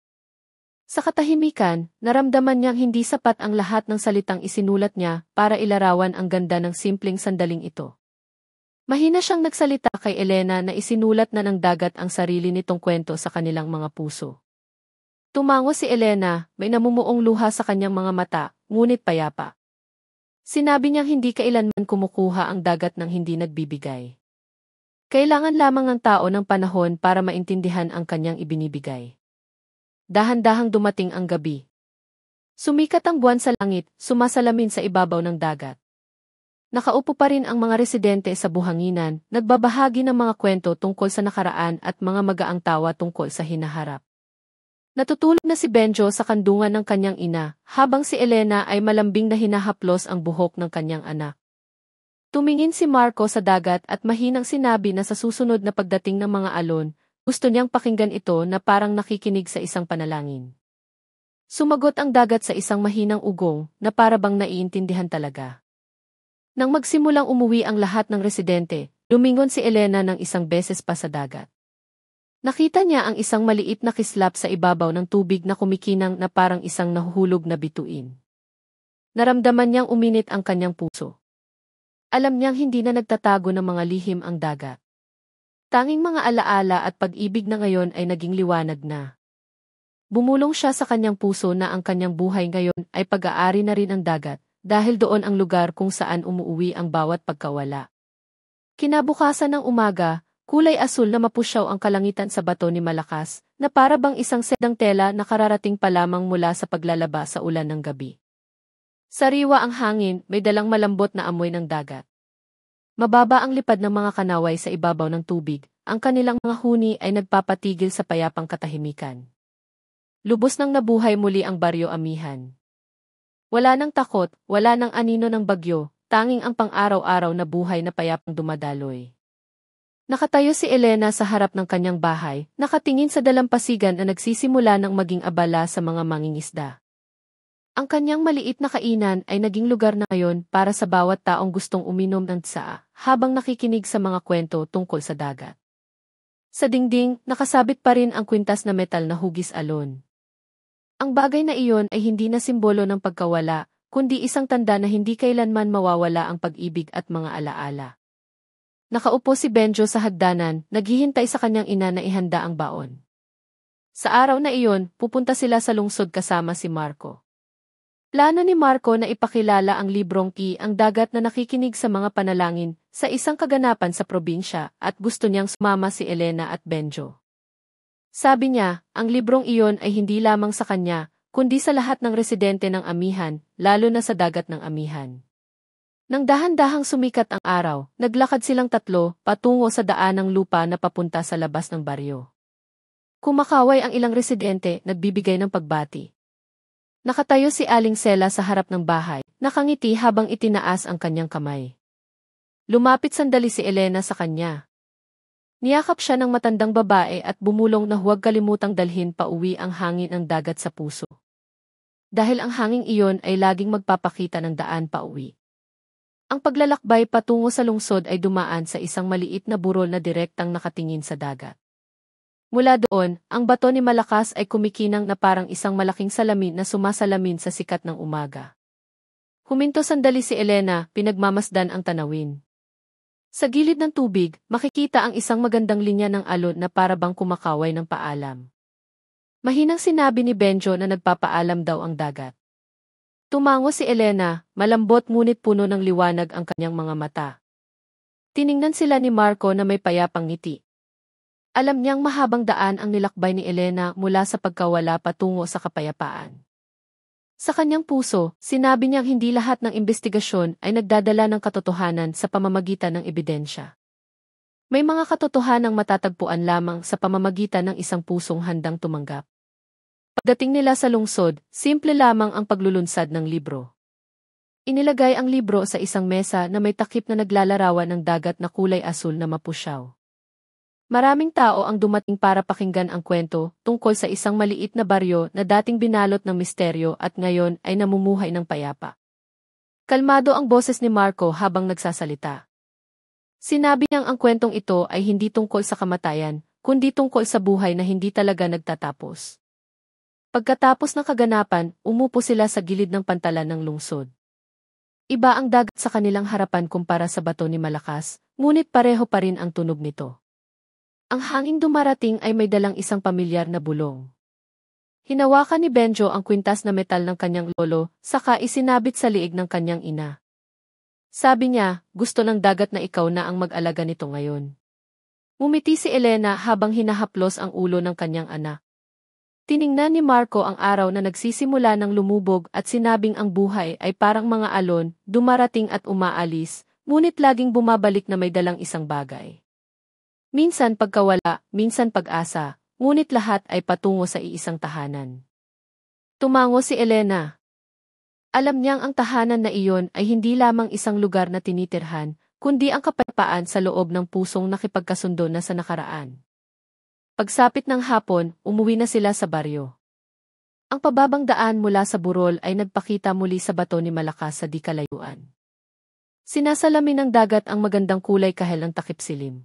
Sa katahimikan, naramdaman niyang hindi sapat ang lahat ng salitang isinulat niya para ilarawan ang ganda ng simpleng sandaling ito. Mahina siyang nagsalita kay Elena na isinulat na ng dagat ang sarili nitong kwento sa kanilang mga puso. Tumango si Elena, may namumuong luha sa kanyang mga mata, ngunit payapa. Sinabi niyang hindi kailanman kumukuha ang dagat ng hindi nagbibigay. Kailangan lamang ng tao ng panahon para maintindihan ang kanyang ibinibigay. Dahan-dahang dumating ang gabi. Sumikat ang buwan sa langit, sumasalamin sa ibabaw ng dagat. Nakaupo pa rin ang mga residente sa buhanginan, nagbabahagi ng mga kwento tungkol sa nakaraan at mga magaang tawa tungkol sa hinaharap. Natutulog na si Benjo sa kandungan ng kanyang ina, habang si Elena ay malambing na hinahaplos ang buhok ng kanyang anak. Tumingin si Marco sa dagat at mahinang sinabi na sa susunod na pagdating ng mga alon, gusto niyang pakinggan ito na parang nakikinig sa isang panalangin. Sumagot ang dagat sa isang mahinang ugong na para bang naiintindihan talaga. Nang magsimulang umuwi ang lahat ng residente, lumingon si Elena ng isang beses pa sa dagat. Nakita niya ang isang maliit na kislap sa ibabaw ng tubig na kumikinang na parang isang nahuhulog na bituin. Naramdaman niyang uminit ang kanyang puso. Alam niyang hindi na nagtatago ng mga lihim ang dagat. Tanging mga alaala at pag-ibig na ngayon ay naging liwanag na. Bumulong siya sa kanyang puso na ang kanyang buhay ngayon ay pag-aari na rin ang dagat, dahil doon ang lugar kung saan umuuwi ang bawat pagkawala. Kinabukasan ng umaga, kulay asul na mapusyaw ang kalangitan sa bato ni Malakas, na para bang isang sedang tela na kararating pa lamang mula sa paglalaba sa ulan ng gabi. Sariwa ang hangin, may dalang malambot na amoy ng dagat. Mababa ang lipad ng mga kanaway sa ibabaw ng tubig, ang kanilang mga huni ay nagpapatigil sa payapang katahimikan. Lubos nang nabuhay muli ang Baryo Amihan. Wala nang takot, wala nang anino ng bagyo, tanging ang pang-araw-araw na buhay na payapang dumadaloy. Nakatayo si Elena sa harap ng kanyang bahay, nakatingin sa dalampasigan na nagsisimula ng maging abala sa mga mangingisda. Ang kanyang maliit na kainan ay naging lugar na ngayon para sa bawat taong gustong uminom ng tsaa, habang nakikinig sa mga kwento tungkol sa dagat. Sa dingding, nakasabit pa rin ang kwintas na metal na hugis alon. Ang bagay na iyon ay hindi na simbolo ng pagkawala, kundi isang tanda na hindi kailanman mawawala ang pag-ibig at mga alaala. Nakaupo si Benjo sa hagdanan, naghihintay sa kanyang ina na ihanda ang baon. Sa araw na iyon, pupunta sila sa lungsod kasama si Marco. Plano ni Marco na ipakilala ang librong Ang Dagat na nakikinig sa mga panalangin sa isang kaganapan sa probinsya at gusto niyang sumama si Elena at Benjo. Sabi niya, ang librong iyon ay hindi lamang sa kanya, kundi sa lahat ng residente ng Amihan, lalo na sa dagat ng Amihan. Nang dahan-dahang sumikat ang araw, naglakad silang tatlo patungo sa daanang lupa na papunta sa labas ng baryo. Kumakaway ang ilang residente, nagbibigay ng pagbati. Nakatayo si Aling Sela sa harap ng bahay, nakangiti habang itinaas ang kanyang kamay. Lumapit sandali si Elena sa kanya. Niyakap siya ng matandang babae at bumulong na huwag kalimutang dalhin pa uwi ang hangin ng dagat sa puso. Dahil ang hanging iyon ay laging magpapakita ng daan pa uwi. Ang paglalakbay patungo sa lungsod ay dumaan sa isang maliit na burol na direktang nakatingin sa dagat. Mula doon, ang bato ni Malakas ay kumikinang na parang isang malaking salamin na sumasalamin sa sikat ng umaga. Huminto sandali si Elena, pinagmamasdan ang tanawin. Sa gilid ng tubig, makikita ang isang magandang linya ng alon na para bang kumakaway ng paalam. Mahinang sinabi ni Benjo na nagpapaalam daw ang dagat. Tumango si Elena, malambot ngunit puno ng liwanag ang kanyang mga mata. Tiningnan sila ni Marco na may payapang ngiti. Alam niyang mahabang daan ang nilakbay ni Elena mula sa pagkawala patungo sa kapayapaan. Sa kanyang puso, sinabi niyang hindi lahat ng investigasyon ay nagdadala ng katotohanan sa pamamagitan ng ebidensya. May mga katotohanang matatagpuan lamang sa pamamagitan ng isang pusong handang tumanggap. Pagdating nila sa lungsod, simple lamang ang paglulunsad ng libro. Inilagay ang libro sa isang mesa na may takip na naglalarawan ng dagat na kulay asul na mapusyaw. Maraming tao ang dumating para pakinggan ang kwento tungkol sa isang maliit na baryo na dating binalot ng misteryo at ngayon ay namumuhay ng payapa. Kalmado ang boses ni Marco habang nagsasalita. Sinabi niyang ang kwentong ito ay hindi tungkol sa kamatayan, kundi tungkol sa buhay na hindi talaga nagtatapos. Pagkatapos ng kaganapan, umupo sila sa gilid ng pantalan ng lungsod. Iba ang dagat sa kanilang harapan kumpara sa bato ni Malakas, ngunit pareho pa rin ang tunog nito. Ang hanging dumarating ay may dalang isang pamilyar na bulong. Hinawakan ni Benjo ang kwintas na metal ng kanyang lolo, saka isinabit sa liig ng kanyang ina. Sabi niya, gusto ng dagat na ikaw na ang mag-alaga nito ngayon. Ngumiti si Elena habang hinahaplos ang ulo ng kanyang anak. Tiningnan ni Marco ang araw na nagsisimula ng lumubog at sinabing ang buhay ay parang mga alon, dumarating at umaalis, ngunit laging bumabalik na may dalang isang bagay. Minsan pagkawala, minsan pag-asa, ngunit lahat ay patungo sa iisang tahanan. Tumango si Elena. Alam niyang ang tahanan na iyon ay hindi lamang isang lugar na tinitirhan, kundi ang kapayapaan sa loob ng pusong nakipagkasundo na sa nakaraan. Pagsapit ng hapon, umuwi na sila sa baryo. Ang pababang daan mula sa burol ay nagpakita muli sa bato ni Malakas sa di kalayuan. Sinasalamin ng dagat ang magandang kulay kahel ng takip silim.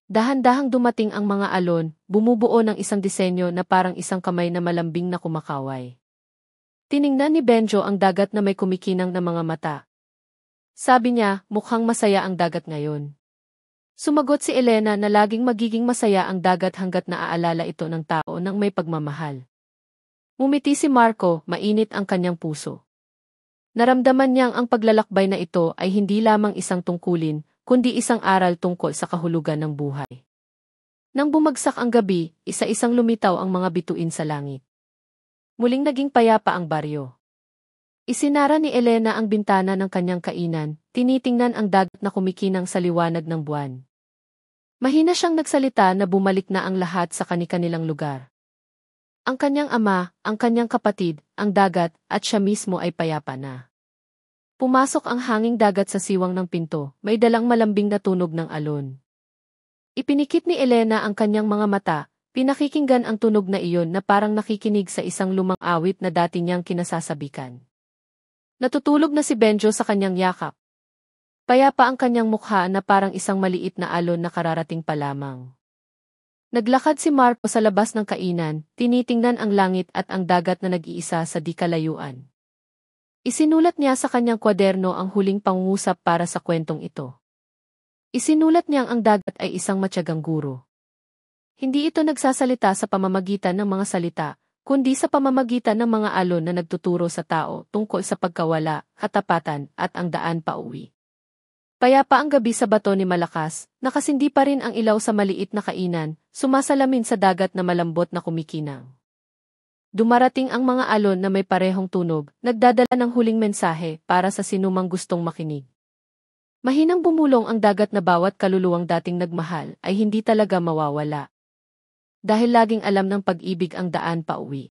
Dahan-dahang dumating ang mga alon, bumubuo ng isang disenyo na parang isang kamay na malambing na kumakaway. Tiningnan ni Benjo ang dagat na may kumikinang na mga mata. Sabi niya, mukhang masaya ang dagat ngayon. Sumagot si Elena na laging magiging masaya ang dagat hanggat naaalala ito ng tao ng may pagmamahal. Ngumiti si Marco, mainit ang kanyang puso. Naramdaman niyang ang paglalakbay na ito ay hindi lamang isang tungkulin, kundi isang aral tungkol sa kahulugan ng buhay. Nang bumagsak ang gabi, isa-isang lumitaw ang mga bituin sa langit. Muling naging payapa ang baryo. Isinara ni Elena ang bintana ng kanyang kainan, tinitingnan ang dagat na kumikinang sa liwanag ng buwan. Mahina siyang nagsalita na bumalik na ang lahat sa kani-kanilang lugar. Ang kanyang ama, ang kanyang kapatid, ang dagat, at siya mismo ay payapa na. Pumasok ang hanging dagat sa siwang ng pinto, may dalang malambing na tunog ng alon. Ipinikit ni Elena ang kanyang mga mata, pinakikinggan ang tunog na iyon na parang nakikinig sa isang lumang awit na dati niyang kinasasabikan. Natutulog na si Benjo sa kanyang yakap. Payapa ang kanyang mukha na parang isang maliit na alon na kararating pa lamang. Naglakad si Marco sa labas ng kainan, tinitingnan ang langit at ang dagat na nag-iisa sa di kalayuan. Isinulat niya sa kanyang kwaderno ang huling pangungusap para sa kwentong ito. Isinulat niyang ang dagat ay isang matyagang guro. Hindi ito nagsasalita sa pamamagitan ng mga salita, kundi sa pamamagitan ng mga alon na nagtuturo sa tao tungkol sa pagkawala, katapatan, at ang daan pauwi. Payapa ang gabi sa bato ni Malakas, nakasindi pa rin ang ilaw sa maliit na kainan, sumasalamin sa dagat na malambot na kumikinang. Dumarating ang mga alon na may parehong tunog, nagdadala ng huling mensahe para sa sinumang gustong makinig. Mahinang bumulong ang dagat na bawat kaluluwang dating nagmahal ay hindi talaga mawawala. Dahil laging alam ng pag-ibig ang daan pauwi.